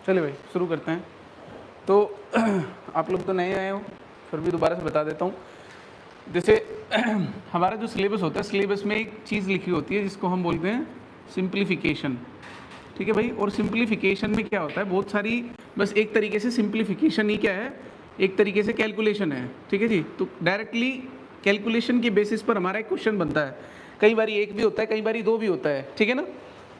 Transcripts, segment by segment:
चलिए भाई शुरू करते हैं। तो आप लोग तो नए आए हो, फिर भी दोबारा से बता देता हूँ। जैसे हमारा जो सिलेबस होता है, सिलेबस में एक चीज़ लिखी होती है जिसको हम बोलते हैं सिंप्लीफिकेशन। ठीक है भाई। और सिंप्लीफिकेशन में क्या होता है, बहुत सारी, बस एक तरीके से सिंप्लीफिकेशन ही क्या है, एक तरीके से कैलकुलेशन है। ठीक है जी। तो डायरेक्टली कैलकुलेशन के बेसिस पर हमारा एक क्वेश्चन बनता है। कई बार एक भी होता है, कई बार दो भी होता है। ठीक है ना,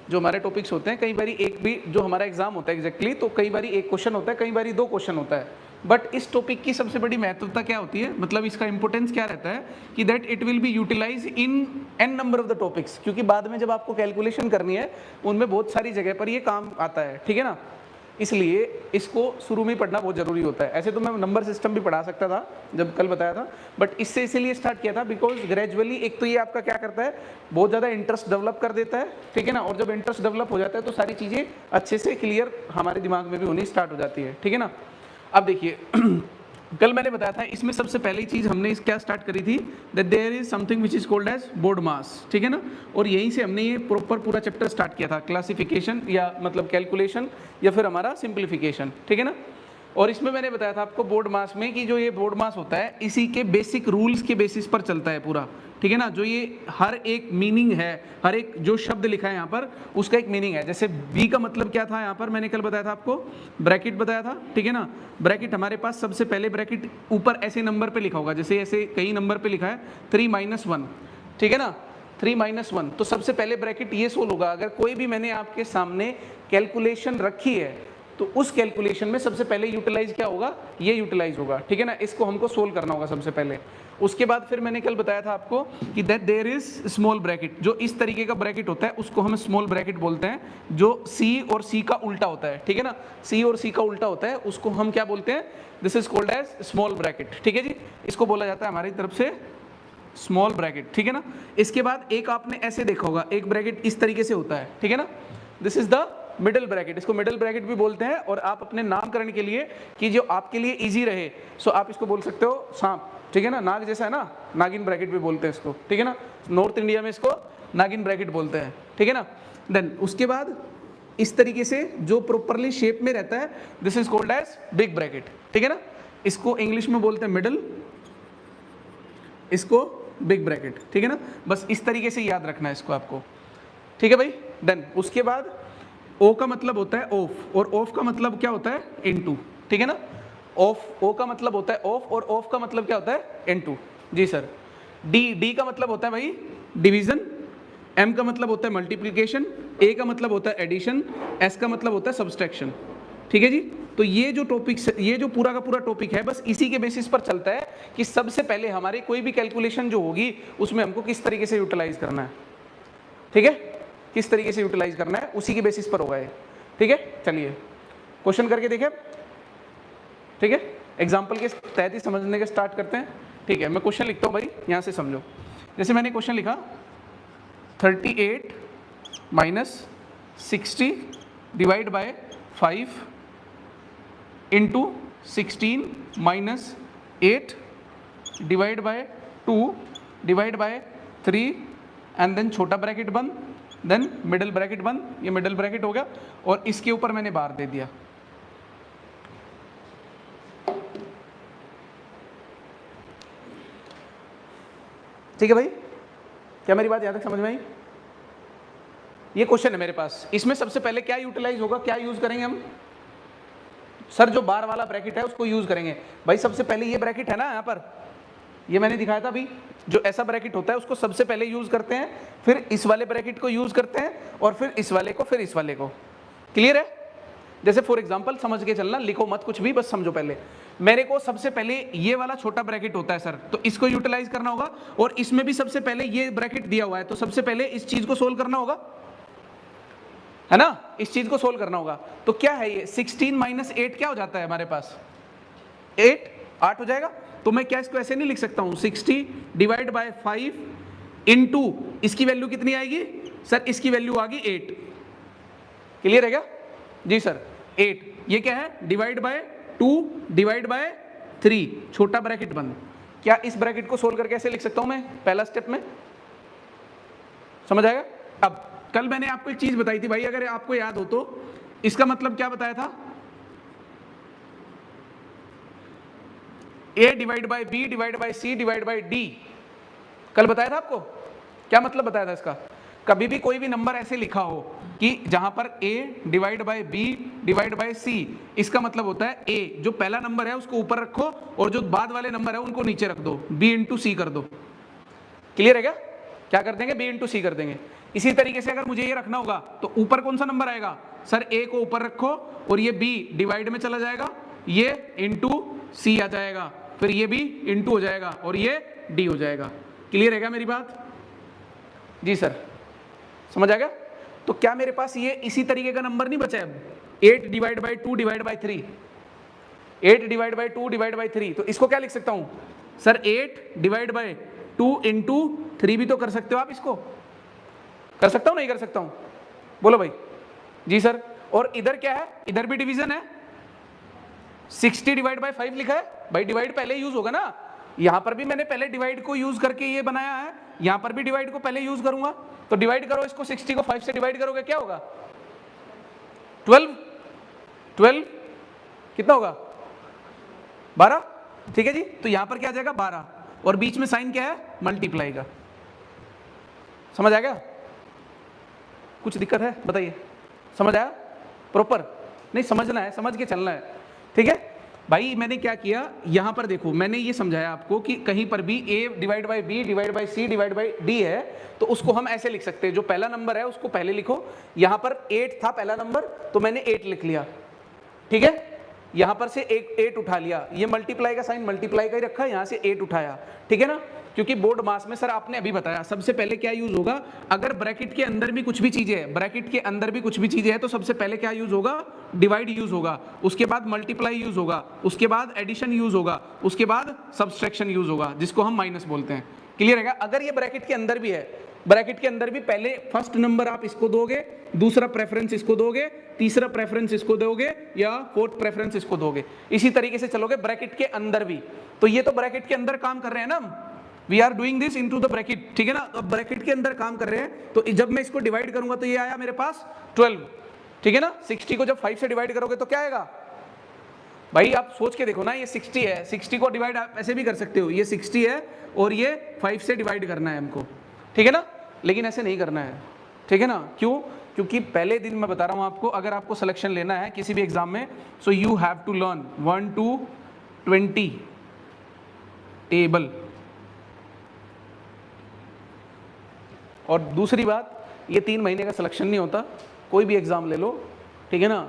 जो हमारे टॉपिक्स होते हैं, कई बार एक भी जो हमारा एग्जाम होता है एग्जैक्टली, तो कई बार एक क्वेश्चन होता है, कई बार दो क्वेश्चन होता है। बट इस टॉपिक की सबसे बड़ी महत्वता क्या होती है, मतलब इसका इंपॉर्टेंस क्या रहता है कि that it will be utilize in an number of the topics, क्योंकि बाद में जब आपको कैलकुलेशन करनी है उनमें बहुत सारी जगह पर ये काम आता है। ठीक है ना, इसलिए इसको शुरू में पढ़ना बहुत ज़रूरी होता है। ऐसे तो मैं नंबर सिस्टम भी पढ़ा सकता था जब कल बताया था, बट इससे इसीलिए स्टार्ट किया था बिकॉज ग्रेजुअली एक तो ये आपका क्या करता है, बहुत ज़्यादा इंटरेस्ट डेवलप कर देता है। ठीक है ना, और जब इंटरेस्ट डेवलप हो जाता है तो सारी चीज़ें अच्छे से क्लियर हमारे दिमाग में भी होनी स्टार्ट हो जाती है। ठीक है ना। अब देखिए कल मैंने बताया था, इसमें सबसे पहली चीज़ हमने इस क्या स्टार्ट करी थी, that there is something which is called एज बोर्ड मास। ठीक है ना, और यहीं से हमने ये प्रॉपर पूरा चैप्टर स्टार्ट किया था, क्लासिफिकेशन या मतलब कैलकुलेशन या फिर हमारा सिंप्लीफिकेशन। ठीक है ना, और इसमें मैंने बताया था आपको बोर्ड मास में कि जो ये बोर्ड मास होता है इसी के बेसिक रूल्स के बेसिस पर चलता है पूरा। ठीक है ना, जो ये हर एक मीनिंग है, हर एक जो शब्द लिखा है यहाँ पर उसका एक मीनिंग है। जैसे बी का मतलब क्या था यहाँ पर मैंने कल बताया था आपको, ब्रैकेट बताया था। ठीक है ना, ब्रैकेट हमारे पास सबसे पहले ब्रैकेट ऊपर ऐसे नंबर पे लिखा होगा, जैसे ऐसे कई नंबर पे लिखा है 3-1। ठीक है ना, 3-1, तो सबसे पहले ब्रैकेट ये सोल्व होगा। अगर कोई भी मैंने आपके सामने कैलकुलेशन रखी है तो उस कैलकुलेशन में सबसे पहले यूटिलाइज क्या होगा, ये यूटिलाइज होगा। ठीक है ना, इसको हमको सोल्व करना होगा सबसे पहले। उसके बाद फिर मैंने कल बताया था आपको कि that there is small bracket, जो इस तरीके का ब्रैकेट होता है उसको हम स्मॉल ब्रैकेट बोलते हैं, जो सी और सी का उल्टा होता है। ठीक है ना, सी और सी का उल्टा होता है, उसको हम क्या बोलते हैं, this is called as small bracket. ठीक है जी, इसको बोला जाता है हमारी तरफ से स्मॉल ब्रैकेट। ठीक है ना, इसके बाद एक आपने ऐसे देखा होगा, एक ब्रैकेट इस तरीके से होता है। ठीक है ना, this is the middle bracket, इसको मिडिल ब्रैकेट भी बोलते हैं। और आप अपने नामकरण के लिए कि जो आपके लिए इजी रहे, सो आप इसको बोल सकते हो सांप। ठीक है ना, नाग जैसा है ना, नागिन ब्रैकेट भी बोलते हैं इसको। ठीक है ना, नॉर्थ इंडिया में इसको नागिन ब्रैकेट बोलते हैं। ठीक है ना, देन उसके बाद इस तरीके से जो प्रॉपरली शेप में रहता है, this is called as big bracket. ठीक है ना, इसको इंग्लिश में बोलते हैं मिडिल, इसको बिग ब्रैकेट। ठीक है ना, बस इस तरीके से याद रखना है इसको आपको। ठीक है भाई, देन उसके बाद ओ का मतलब होता है ऑफ, और ऑफ का मतलब क्या होता है, इनटू। ठीक है ना, ऑफ, ओ का मतलब होता है ऑफ, और ऑफ का मतलब क्या होता है, इनटू। जी सर। डी, डी का मतलब होता है भाई डिवीजन, एम का मतलब होता है मल्टीप्लिकेशन, ए का मतलब होता है एडिशन, एस का मतलब होता है सब्सट्रैक्शन। ठीक है जी, तो ये जो टॉपिक, ये जो पूरा का पूरा टॉपिक है, बस इसी के बेसिस पर चलता है कि सबसे पहले हमारे कोई भी कैलकुलेशन जो होगी उसमें हमको किस तरीके से यूटिलाइज करना है। ठीक है, किस तरीके से यूटिलाइज करना है, उसी के बेसिस पर होगा ये। ठीक है, चलिए क्वेश्चन करके देखें। ठीक है, एग्जाम्पल के तहत ही समझने के स्टार्ट करते हैं। ठीक है, मैं क्वेश्चन लिखता हूँ भाई, यहाँ से समझो। जैसे मैंने क्वेश्चन लिखा 38 - 60 divide by 5 into 16 - 8 divide by 2 divide by 3 and then छोटा ब्रैकेट बंद, देन मिडिल ब्रैकेट बंद, ये मिडिल ब्रैकेट हो गया, और इसके ऊपर मैंने बार दे दिया। ठीक है भाई, क्या मेरी बात यहाँ तक समझ में आई? ये क्वेश्चन है मेरे पास, इसमें सबसे पहले क्या यूटिलाइज होगा, क्या यूज करेंगे हम? सर जो बार वाला ब्रैकेट है उसको यूज करेंगे भाई। सबसे पहले ये ब्रैकेट है ना यहाँ पर, ये मैंने दिखाया था अभी, जो ऐसा ब्रैकेट होता है उसको सबसे पहले यूज करते हैं, फिर इस वाले ब्रैकेट को यूज करते हैं, और फिर इस वाले को, फिर इस वाले को। क्लियर है? जैसे फॉर एग्जांपल समझ के चलना, लिखो मत कुछ भी, बस समझो। पहले मेरे को सबसे पहले ये वाला छोटा ब्रैकेट होता है सर, तो इसको यूटिलाइज करना होगा, और इसमें भी सबसे पहले ये ब्रैकेट दिया हुआ है, तो सबसे पहले इस चीज को सोल्व करना होगा, है ना, इस चीज को सोल्व करना होगा। तो क्या है ये 16 - 8 क्या हो जाता है हमारे पास, 8 हो जाएगा। तो मैं क्या इसको ऐसे नहीं लिख सकता हूं, 60 डिवाइड बाय 5 इंटू, इसकी वैल्यू कितनी आएगी सर, इसकी वैल्यू आ गई 8। क्लियर है क्या? जी सर, 8। ये क्या है, डिवाइड बाय 2 डिवाइड बाय 3, छोटा ब्रैकेट बंद। क्या इस ब्रैकेट को सोल्व करके ऐसे लिख सकता हूं मैं, पहला स्टेप में? समझ आएगा? अब कल मैंने आपको एक चीज बताई थी भाई, अगर आपको याद हो तो, इसका मतलब क्या बताया था, A divide by B divide by C divide by D. कल बताया था आपको, क्या मतलब बताया था इसका? कभी भी कोई भी नंबर ऐसे लिखा हो कि जहां पर a divide by b divide by c, इसका मतलब होता है a जो पहला नंबर है उसको ऊपर रखो और जो बाद वाले नंबर है उनको नीचे रख दो, b इंटू सी कर दो। क्लियर है क्या? क्या कर देंगे? b इंटू सी कर देंगे। इसी तरीके से अगर मुझे ये रखना होगा तो ऊपर कौन सा नंबर आएगा? सर a को ऊपर रखो और ये b डिवाइड में चला जाएगा, ये इंटू सी आ जाएगा, फिर ये भी इंटू हो जाएगा और ये d हो जाएगा। क्लियर है क्या मेरी बात? जी सर, समझ आ गया? तो क्या मेरे पास ये इसी तरीके का नंबर नहीं बचा है अब? 8 divide by 2 divide by 3, 8 divide by 2 divide by 3, तो इसको क्या लिख सकता हूं सर? 8 डिवाइड बाई 2 इंटू 3 भी तो कर सकते हो आप, इसको कर सकता हूं नहीं कर सकता हूं? बोलो भाई। जी सर। और इधर क्या है? इधर भी डिवीजन है, 60 डिवाइड बाई 5 लिखा है भाई, डिवाइड पहले यूज होगा ना, यहां पर भी मैंने पहले डिवाइड को यूज करके ये बनाया है, यहां पर भी डिवाइड को पहले यूज करूंगा। तो डिवाइड करो इसको, 60 को 5 से डिवाइड करोगे क्या होगा? 12, 12 कितना होगा? 12। ठीक है जी, तो यहां पर क्या आ जाएगा? 12, और बीच में साइन क्या है? मल्टीप्लाई का। समझ आ गया? कुछ दिक्कत है बताइए? समझ आया प्रॉपर? नहीं समझना है, समझ के चलना है, ठीक है भाई। मैंने क्या किया यहां पर देखो, मैंने ये समझाया आपको कि कहीं पर भी a divide by b divide by c divide by d है तो उसको हम ऐसे लिख सकते हैं, जो पहला नंबर है उसको पहले लिखो। यहां पर 8 था पहला नंबर तो मैंने 8 लिख लिया, ठीक है। यहां पर से 8 उठा लिया, ये मल्टीप्लाई का साइन मल्टीप्लाई का ही रखा, यहां से 8 उठाया, ठीक है ना। क्योंकि बोर्ड मास में सर आपने अभी बताया सबसे पहले क्या यूज होगा, अगर ब्रैकेट के अंदर भी कुछ भी चीजें है, ब्रैकेट के अंदर भी कुछ भी चीजें है तो सबसे पहले क्या यूज होगा? डिवाइड यूज होगा, उसके बाद मल्टीप्लाई यूज होगा, उसके बाद एडिशन यूज होगा, उसके बाद सब्सट्रैक्शन यूज होगा, जिसको हम माइनस बोलते हैं। क्लियर है? अगर ये ब्रैकेट के अंदर भी है, ब्रैकेट के अंदर भी पहले फर्स्ट नंबर आप इसको दोगे, दूसरा प्रेफरेंस इसको दोगे, तीसरा प्रेफरेंस इसको दोगे, या फोर्थ प्रेफरेंस इसको दोगे, इसी तरीके से चलोगे ब्रैकेट के अंदर भी। तो ये तो ब्रैकेट के अंदर काम कर रहे हैं ना हम, we are doing this into the bracket, ठीक है ना। तो ब्रैकेट के अंदर काम कर रहे हैं, तो जब मैं इसको डिवाइड करूंगा तो ये आया मेरे पास 12, ठीक है ना। 60 को जब 5 से डिवाइड करोगे तो क्या आएगा भाई? आप सोच के देखो ना, ये 60 है, 60 को डिवाइड आप ऐसे भी कर सकते हो, ये 60 है और ये 5 से डिवाइड करना है हमको, ठीक है ना। लेकिन ऐसे नहीं करना है, ठीक है ना। क्यों? क्योंकि पहले दिन मैं बता रहा हूं आपको, अगर आपको सिलेक्शन लेना है किसी भी एग्जाम में, so you have to learn 1 to 20 table. और दूसरी बात, ये 3 महीने का सिलेक्शन नहीं होता, कोई भी एग्जाम ले लो, ठीक है ना,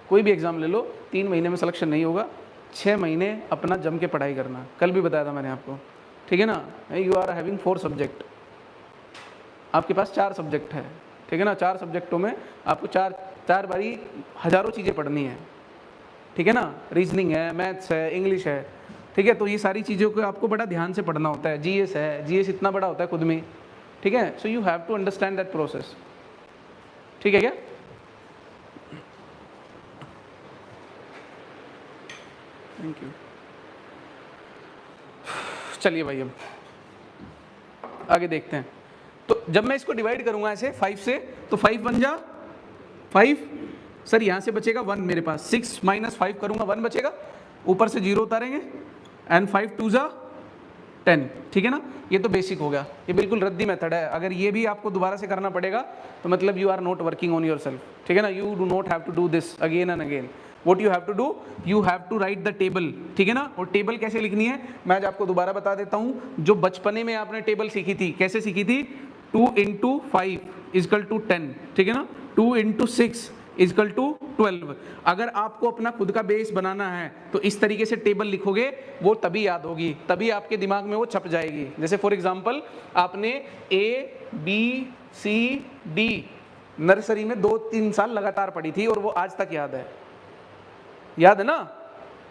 कोई भी एग्जाम ले लो, 3 महीने में सिलेक्शन नहीं होगा, 6 महीने अपना जम के पढ़ाई करना। कल भी बताया था मैंने आपको, ठीक है ना। यू आर हैविंग 4 सब्जेक्ट, आपके पास 4 सब्जेक्ट है, ठीक है ना। 4 सब्जेक्टों में आपको चार बारी हजारों चीज़ें पढ़नी है, ठीक है ना। रीजनिंग है, मैथ्स है, इंग्लिश है, ठीक है। तो ये सारी चीज़ों को आपको बड़ा ध्यान से पढ़ना होता है। जीएस है, जीएस इतना बड़ा होता है खुद में, ठीक है। So you have to understand that process, ठीक है क्या? Thank you. चलिए भाई अब आगे देखते हैं। तो जब मैं इसको डिवाइड करूंगा ऐसे 5 से, तो 5 बन जा 5, सर यहां से बचेगा 1 मेरे पास, 6 माइनस 5 करूंगा 1 बचेगा, ऊपर से 0 उतारेंगे, एंड 5 2 जा 10, ठीक है ना। ये तो बेसिक हो गया, ये बिल्कुल रद्दी मेथड है। अगर ये भी आपको दोबारा से करना पड़ेगा तो मतलब you are not working on yourself, ठीक है ना। You do not have to do this again and again. What you have to do, you have to write the table, ठीक है ना। और टेबल कैसे लिखनी है मैं आज आपको दोबारा बता देता हूं। जो बचपने में आपने टेबल सीखी थी, कैसे सीखी थी? 2 into 5 इक्वल टू 10, ठीक है ना। 2 into 6 इक्वल टू 12। अगर आपको अपना खुद का बेस बनाना है तो इस तरीके से टेबल लिखोगे, वो तभी याद होगी, तभी आपके दिमाग में वो छप जाएगी। जैसे फॉर एग्जांपल आपने ABCD नर्सरी में 2-3 साल लगातार पढ़ी थी और वो आज तक याद है, याद है ना।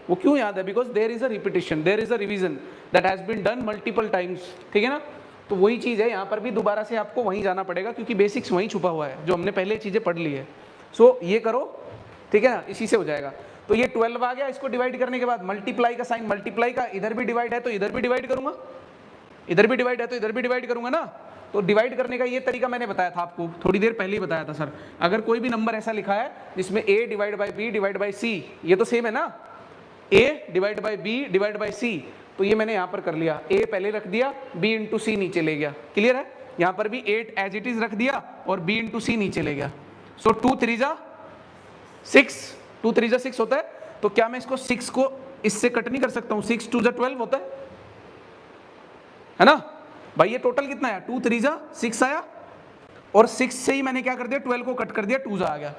वो क्यों याद है? Because there is a repetition, there is a revision that has been done multiple times, ठीक है ना। तो वही चीज़ है, यहाँ पर भी दोबारा से आपको वहीं जाना पड़ेगा, क्योंकि बेसिक्स वहीं छुपा हुआ है जो हमने पहले चीज़ें पढ़ ली है। सो ये करो, ठीक है ना, इसी से हो जाएगा। तो ये 12 आ गया, इसको डिवाइड करने के बाद मल्टीप्लाई का साइन, मल्टीप्लाई का, इधर भी डिवाइड है तो इधर भी डिवाइड करूंगा, इधर भी डिवाइड है तो इधर भी डिवाइड करूंगा ना। तो डिवाइड करने का ये तरीका मैंने बताया था आपको, थोड़ी देर पहले ही बताया था सर। अगर कोई भी नंबर ऐसा लिखा है जिसमें a divide by b divide by c, ये तो सेम है ना, A divide by B divide by C, तो ये मैंने यहां पर कर लिया, ए पहले रख दिया, बी इंटू सी नीचे ले गया, क्लियर है। यहां पर भी 8 एज इट इज रख दिया और बी इंटू सी नीचे ले गया। सो 2 3 जा 6, 2 3 जा 6 होता है, तो क्या मैं इसको 6 को इससे कट नहीं कर सकता हूं, 6 2 जा 12 होता है ना भाई। ये टोटल कितना आया, 2 3 जा 6 आया, और 6 से ही मैंने क्या कर दिया, 12 को कट कर दिया, 2 जा आ गया,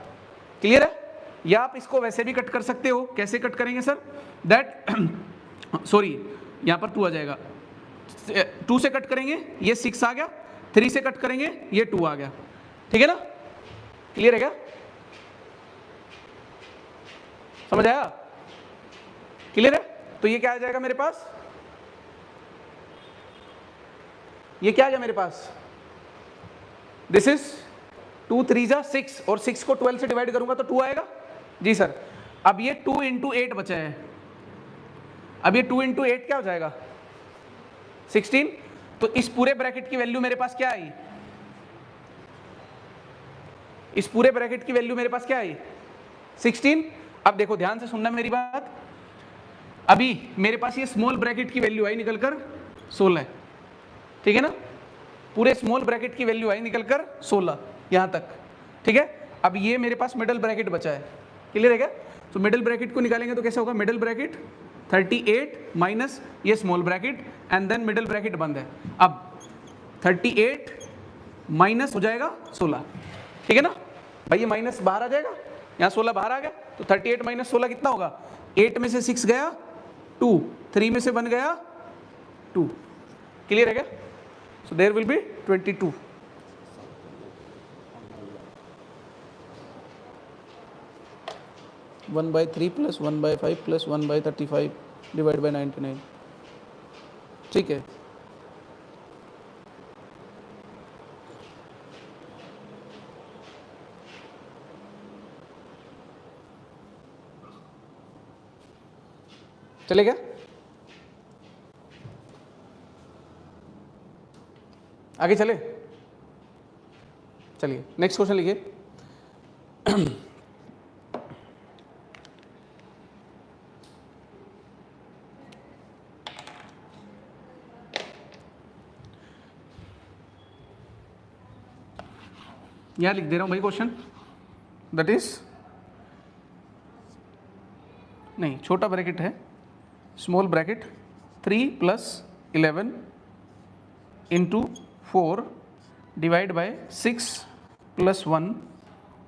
क्लियर है। या आप इसको वैसे भी कट कर सकते हो, कैसे कट करेंगे सर, दैट सॉरी यहां पर 2 आ जाएगा, 2 से कट करेंगे ये 6 आ गया, 3 से कट करेंगे ये 2 आ गया, ठीक है ना, क्लियर है क्या, समझ आया, क्लियर है। तो ये क्या आ जाएगा मेरे पास, ये क्या आ गया मेरे पास, दिस इज 2 3 जा 6, और 6 को 12 से डिवाइड करूंगा तो 2 आएगा जी सर। अब ये 2 इंटू 8 बचा है, अब ये 2 इंटू 8 क्या हो जाएगा 16, तो इस पूरे ब्रैकेट की वैल्यू मेरे पास क्या आई, इस पूरे ब्रैकेट की वैल्यू मेरे पास क्या आई 16। अब देखो ध्यान से सुनना मेरी बात, अभी मेरे पास ये स्मॉल ब्रैकेट की वैल्यू आई निकलकर 16, ठीक है ना, पूरे स्मॉल ब्रैकेट की वैल्यू आई निकलकर 16 यहां तक, ठीक है। अब ये मेरे पास मिडल ब्रैकेट बचा है, क्लियर है क्या। तो मिडल ब्रैकेट को निकालेंगे तो कैसे होगा, मिडल ब्रैकेट 38 माइनस ये small bracket and then middle bracket बंद है। अब 38 माइनस हो जाएगा 16, ठीक है ना भाई, ये माइनस बाहर आ जाएगा, यहाँ 16 बाहर आ गया, तो 38 माइनस 16 कितना होगा, 8 में से 6 गया 2, 3 में से 1 गया 2, क्लियर है क्या। So there will be 22, one by 3 plus 1 by 5 plus 1 by 35 divide by 99, ठीक है। चलेगा, आगे चले, चलिए नेक्स्ट क्वेश्चन लिखिए। यहां लिख दे रहा हूं भाई क्वेश्चन, दैट इज नहीं छोटा ब्रैकेट है, small bracket 3 plus 11 into 4 divide by 6 plus 1,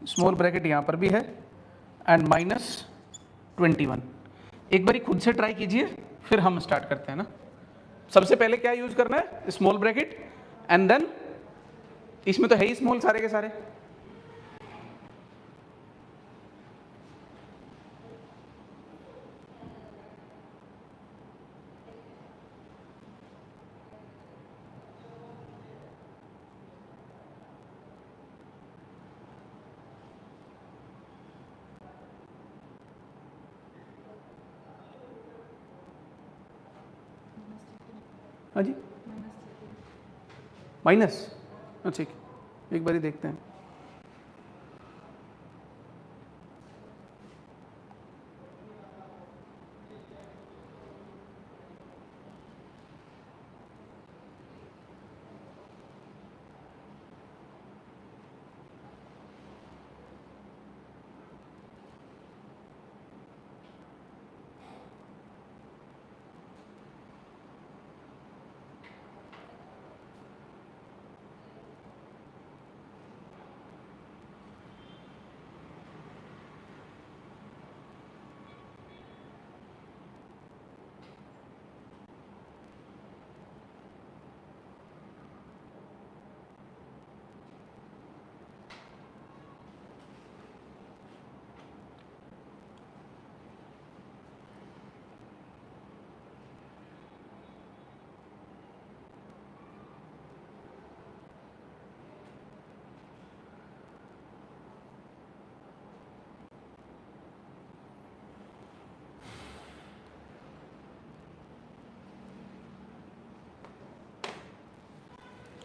small bracket यहाँ पर भी है, एंड माइनस 21। एक बारी खुद से ट्राई कीजिए, फिर हम स्टार्ट करते हैं ना। सबसे पहले क्या यूज करना है, स्मॉल ब्रैकेट, एंड देन इसमें तो है ही स्मॉल सारे के सारे, हाँ जी माइनस, ठीक, एक बारी देखते हैं।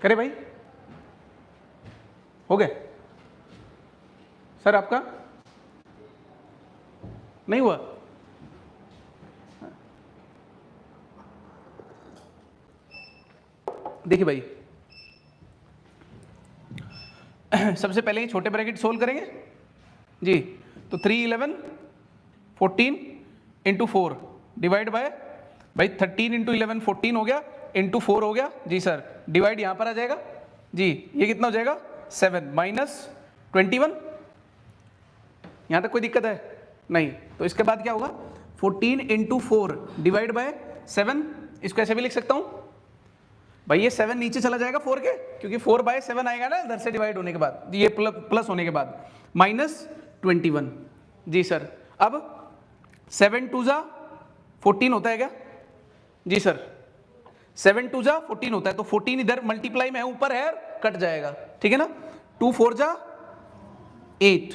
करे भाई, हो गए सर, आपका नहीं हुआ, देखिए भाई, सबसे पहले ये छोटे ब्रैकेट सोल्व करेंगे जी। तो 3 11 14 इंटू 4 डिवाइड बाय भाई 13 इंटू 11 14 हो गया, इंटू 4 हो गया जी सर, डिवाइड यहाँ पर आ जाएगा जी। ये कितना हो जाएगा 7 माइनस 21। यहाँ तक कोई दिक्कत है नहीं? तो इसके बाद क्या होगा 14 इंटू 4 डिवाइड बाय 7। इसको ऐसे भी लिख सकता हूँ भाई, ये 7 नीचे चला जाएगा 4 के, क्योंकि 4 बाय 7 आएगा ना इधर से डिवाइड होने के बाद, ये प्लस होने के बाद, माइनस 21 जी सर। अब 7 2 जा 14 होता है क्या जी सर? 7 2 जा 14 होता है, तो 14 इधर मल्टीप्लाई में है, ऊपर है, कट जाएगा, ठीक है ना। 2 4 जा 8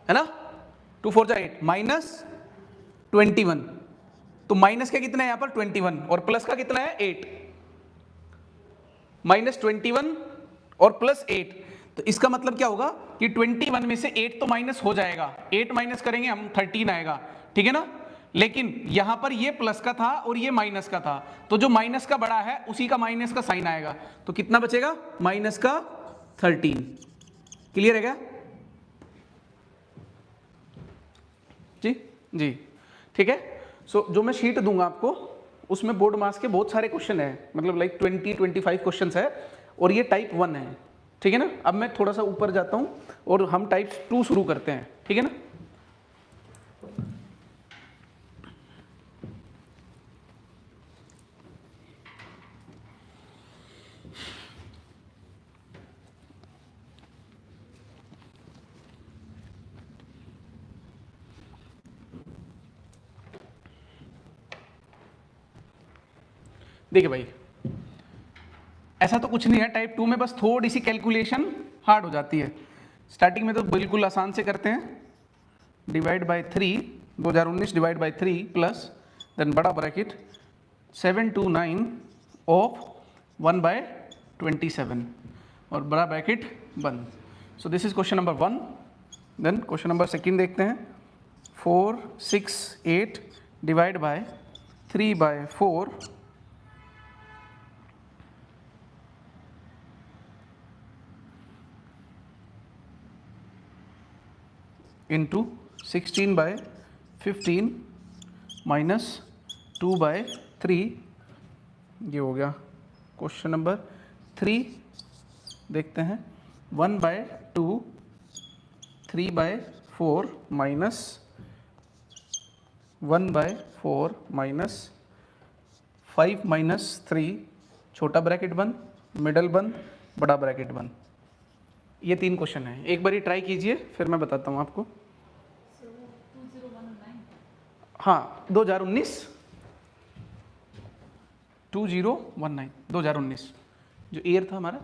है ना, 2 4 जा 8 माइनस 21। तो माइनस का कितना है यहाँ पर 21 और प्लस का कितना है 8, माइनस 21 और प्लस 8। तो इसका मतलब क्या होगा कि 21 में से 8 तो माइनस हो जाएगा, 8 माइनस करेंगे हम 13 आएगा, ठीक है ना। लेकिन यहां पर ये प्लस का था और ये माइनस का था, तो जो माइनस का बड़ा है उसी का माइनस का साइन आएगा, तो कितना बचेगा माइनस का 13। क्लियर है क्या जी? जी ठीक है। सो जो मैं शीट दूंगा आपको उसमें बोर्ड मास के बहुत सारे क्वेश्चन है, मतलब लाइक 20-25 क्वेश्चन है, और ये टाइप 1 है, ठीक है ना। अब मैं थोड़ा सा ऊपर जाता हूं और हम टाइप 2 शुरू करते हैं, ठीक है ना। देखिए भाई, ऐसा तो कुछ नहीं है टाइप 2 में, बस थोड़ी सी कैलकुलेशन हार्ड हो जाती है। स्टार्टिंग में तो बिल्कुल आसान से करते हैं, divide by 3 2019 divide by 3 plus then बड़ा ब्रैकेट 729 ऑफ 1/27 और बड़ा ब्रैकेट बंद। So this is question number 1। Then question number 2 देखते हैं, 4 6 8 डिवाइड बाय 3/4 इंटू 16/15 माइनस 2/3। ये हो गया क्वेश्चन नंबर 3। देखते हैं 1/2 3/4 माइनस 1/4 माइनस 5 माइनस 3, छोटा ब्रैकेट बंद, मिडल बंद, बड़ा ब्रैकेट बंद। ये 3 क्वेश्चन है, एक बार ट्राई कीजिए फिर मैं बताता हूँ आपको। हाँ 2019 2019 जो ईयर था हमारा।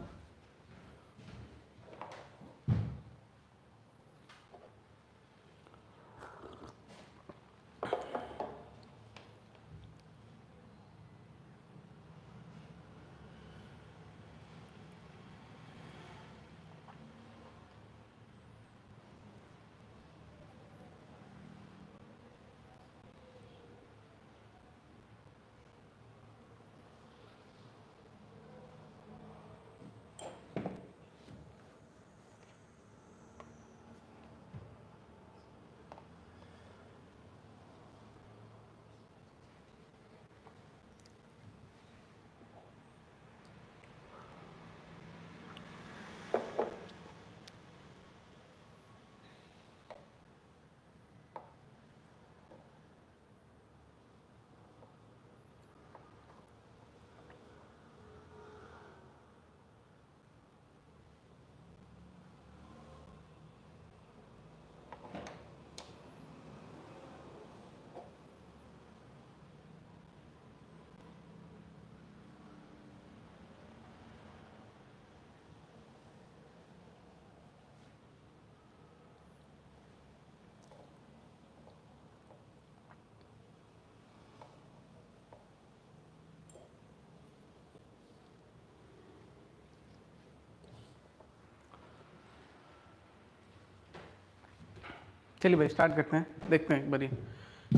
चलिए भाई स्टार्ट करते हैं, देखते हैं एक बारी,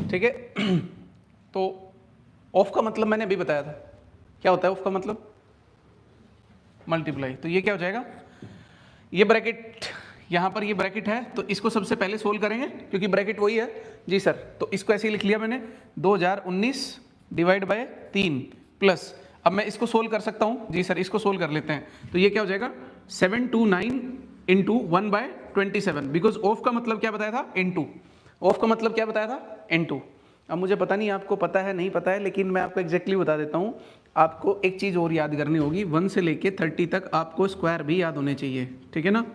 ठीक है। तो ऑफ का मतलब मैंने अभी बताया था, क्या होता है ऑफ का मतलब? मल्टीप्लाई। तो ये क्या हो जाएगा, ये ब्रैकेट यहाँ पर ये ब्रैकेट है तो इसको सबसे पहले सोल्व करेंगे क्योंकि ब्रैकेट वही है जी सर। तो इसको ऐसे ही लिख लिया मैंने 2019 डिवाइड बाय 3 प्लस, अब मैं इसको सोल्व कर सकता हूँ जी सर, इसको सोल्व कर लेते हैं। तो ये क्या हो जाएगा 729 इंटू 1/27, बिकॉज ऑफ का मतलब क्या बताया था, इनटू। ऑफ का मतलब क्या बताया था, इनटू। अब मुझे पता नहीं आपको पता है नहीं पता है, लेकिन मैं आपको एग्जैक्टली बता देता हूँ। आपको एक चीज़ और याद करनी होगी, 1 से लेके 30 तक आपको स्क्वायर भी याद होने चाहिए, ठीक है ना,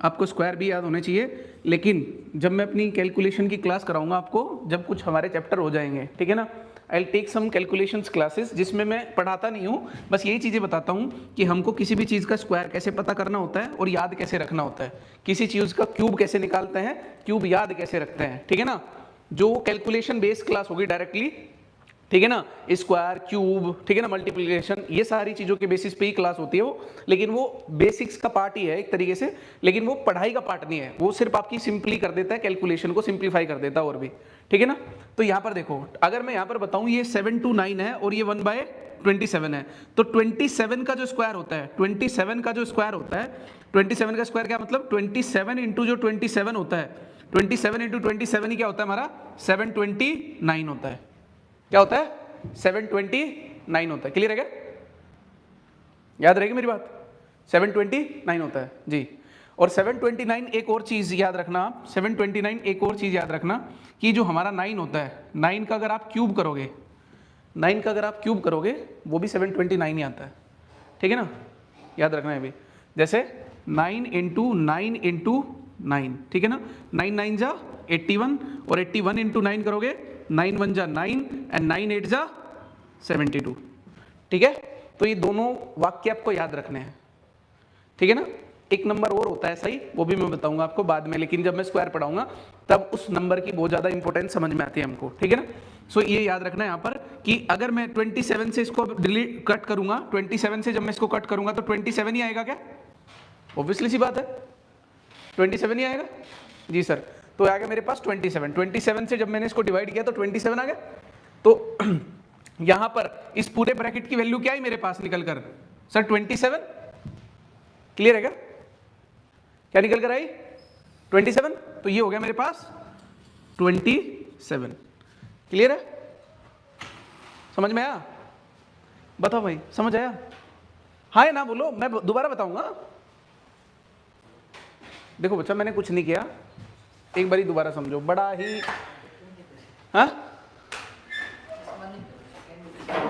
आपको स्क्वायर भी याद होने चाहिए। लेकिन जब मैं अपनी कैलकुलेशन की क्लास कराऊंगा आपको, जब कुछ हमारे चैप्टर हो जाएंगे, ठीक है ना, I take some calculations classes, जिसमें मैं पढ़ाता नहीं हूँ, बस यही चीज़ें बताता हूँ कि हमको किसी भी चीज़ का स्क्वायर कैसे पता करना होता है और याद कैसे रखना होता है, किसी चीज़ का क्यूब कैसे निकालते हैं, क्यूब याद कैसे रखते हैं, ठीक है ना। जो कैलकुलेशन बेस्ड क्लास होगी डायरेक्टली, ठीक है ना, स्क्वायर क्यूब, ठीक है ना, मल्टीप्लिकेशन, ये सारी चीज़ों के बेसिस पे ही क्लास होती है वो, लेकिन वो बेसिक्स का पार्ट ही है एक तरीके से, लेकिन वो पढ़ाई का पार्ट नहीं है, वो सिर्फ आपकी सिंपली कर देता है, कैलकुलेशन को सिंप्लीफाई कर देता है और भी, ठीक है ना। तो यहाँ पर देखो, अगर मैं यहाँ पर बताऊँ ये 729 है और ये 1/27 है, तो 27 का जो स्क्वायर होता है, 27 का जो स्क्वायर होता है, 27 का स्क्वायर क्या मतलब 27 इंटू जो 27 होता है, 27 इंटू 27 ही क्या होता है हमारा 729 होता है। क्या होता है 729 होता है। क्लियर है क्या, याद रहेगी मेरी बात, 729 होता है जी। और 729 एक और चीज याद रखना आप, 729 एक और चीज याद रखना कि जो हमारा 9 होता है, 9 का अगर आप क्यूब करोगे, 9 का अगर आप क्यूब करोगे वो भी 729 ही आता है, ठीक है ना, याद रखना है भी। जैसे 9 इंटू 9 इंटू 9, ठीक है ना, 9 9 जा 81 और 81 इंटू 9 करोगे 9 1 जा 9 एंड 9 8 जा 72, ठीक है। तो ये दोनों वाक्य आपको याद रखने हैं, ठीक है ना। एक नंबर और होता है सही, वो भी मैं बताऊंगा आपको बाद में, लेकिन जब मैं स्क्वायर पढ़ाऊंगा तब उस नंबर की बहुत ज्यादा इंपॉर्टेंस समझ में आती है हमको, ठीक है ना। सो ये याद रखना है यहाँ पर कि अगर मैं 27 से इसको डिलीट कट करूंगा, 27 से जब मैं इसको कट करूंगा तो 27 ही आएगा क्या, ऑब्वियसली सी बात है 27 ही आएगा जी सर। तो आ गया मेरे पास 27 से जब मैंने इसको डिवाइड किया तो 27 आ गया। तो यहां पर इस पूरे ब्रैकेट की वैल्यू क्या है मेरे पास निकल कर सर 27, क्लियर है क्या, क्या निकल कर आई 27, तो ये हो गया मेरे पास 27, क्लियर है, समझ में आया, बताओ भाई समझ आया, हाँ या ना बोलो, मैं दोबारा बताऊंगा। देखो बच्चा मैंने कुछ नहीं किया, एक बारी दोबारा समझो, बड़ा ही, हाँ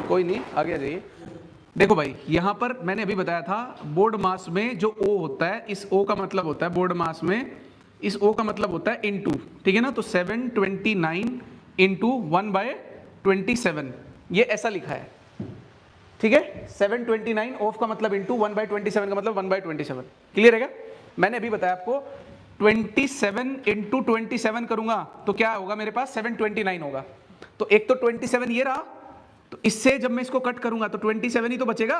कोई नहीं आगे आ जाइए। देखो भाई यहां पर मैंने अभी बताया था बोर्ड मास में जो O होता है, इस O का मतलब होता है बोर्ड मास में, इस O का मतलब होता है इनटू, ठीक है ना। तो 729 इंटू 1/27 ये ऐसा लिखा है, ठीक है, 729 ऑफ का मतलब इंटू 1/27 का मतलब 1/27, क्लियर है क्या। मैंने अभी बताया आपको 27 इंटू 27 करूंगा तो क्या होगा मेरे पास 729 होगा। तो एक तो 27 ये रहा, तो इससे जब मैं इसको कट करूंगा तो 27 ही तो बचेगा,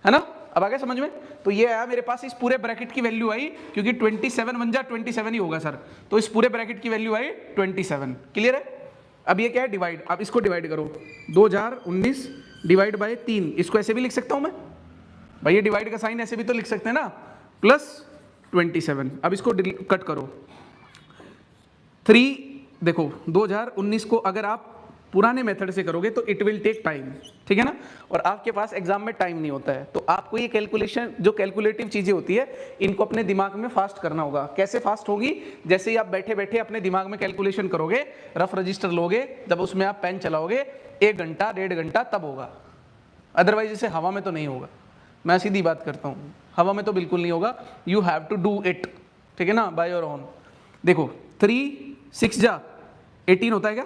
है ना। अब आ गया समझ में। तो ये आया मेरे पास, इस पूरे ब्रैकेट की वैल्यू आई, क्योंकि 27 बन जा 27 ही होगा सर, तो इस पूरे ब्रैकेट की वैल्यू आई 27, क्लियर है। अब ये क्या है डिवाइड, अब इसको डिवाइड करो 2019 डिवाइड बाय 3, इसको ऐसे भी लिख सकता हूं मैं भाई, ये डिवाइड का साइन ऐसे भी तो लिख सकते हैं ना, प्लस 27। अब इसको कट करो 3, देखो 2019 को अगर आप पुराने मेथड से करोगे तो इट विल टेक टाइम, ठीक है ना, और आपके पास एग्जाम में टाइम नहीं होता है, तो आपको ये कैलकुलेशन जो कैलकुलेटिव चीजें होती है इनको अपने दिमाग में फास्ट करना होगा। कैसे फास्ट होगी, जैसे ही आप बैठे बैठे अपने दिमाग में कैलकुलेशन करोगे, रफ रजिस्टर लोगे, जब उसमें आप पेन चलाओगे 1 घंटा 1.5 घंटा तब होगा, अदरवाइज इसे हवा में तो नहीं होगा। मैं सीधी बात करता हूँ, हवा में तो बिल्कुल नहीं होगा, you have to do it, ठीक है ना, बाय योर ओन। देखो 3 6 जा 18 होता है क्या,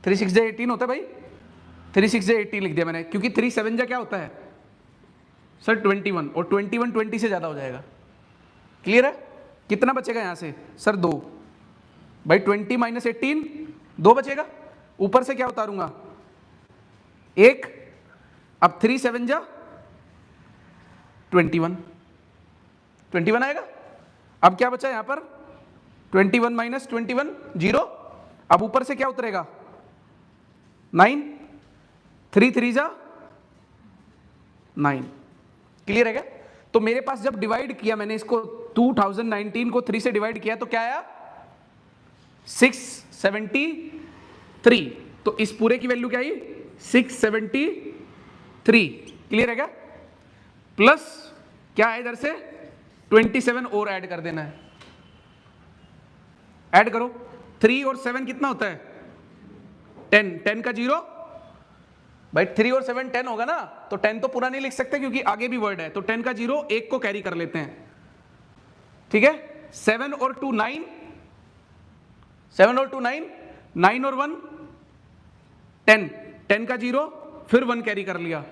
3 6 जा 18 होता है भाई, 3 6 जा 18 लिख दिया मैंने, क्योंकि 3 7 जा क्या होता है सर 21, और 21 20 से ज्यादा हो जाएगा, क्लियर है। कितना बचेगा यहां से सर 2, भाई 20 माइनस 18 2 बचेगा, ऊपर से क्या उतारूंगा 1, अब 3 7 जा 21 आएगा। अब क्या बचा यहां पर 21 माइनस 21 0, अब ऊपर से क्या उतरेगा 9, 3 3 जा 9। क्लियर है क्या? तो मेरे पास जब डिवाइड किया मैंने इसको 2019 को 3 से डिवाइड किया तो क्या आया 673। तो इस पूरे की वैल्यू क्या आई 673। क्लियर है क्या? प्लस क्या है इधर से 27 और ऐड कर देना है। ऐड करो 3 और 7 कितना होता है 10। 10 का 0 भाई 3 और 7 10 होगा ना, तो 10 तो पूरा नहीं लिख सकते क्योंकि आगे भी वर्ड है, तो 10 का 0 1 को कैरी कर लेते हैं। ठीक है 7 और 2 9, 7 और 2 9, 9 और 1 10, 10 का 0 फिर 1 कैरी कर लिया,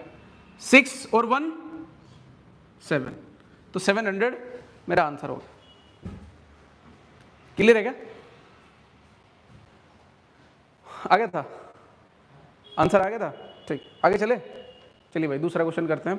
6 और 1 7, तो 700 मेरा आंसर होगा। क्लियर है क्या? आ गया था आंसर, आ गया था। ठीक, आगे चले। चलिए भाई दूसरा क्वेश्चन करते हैं।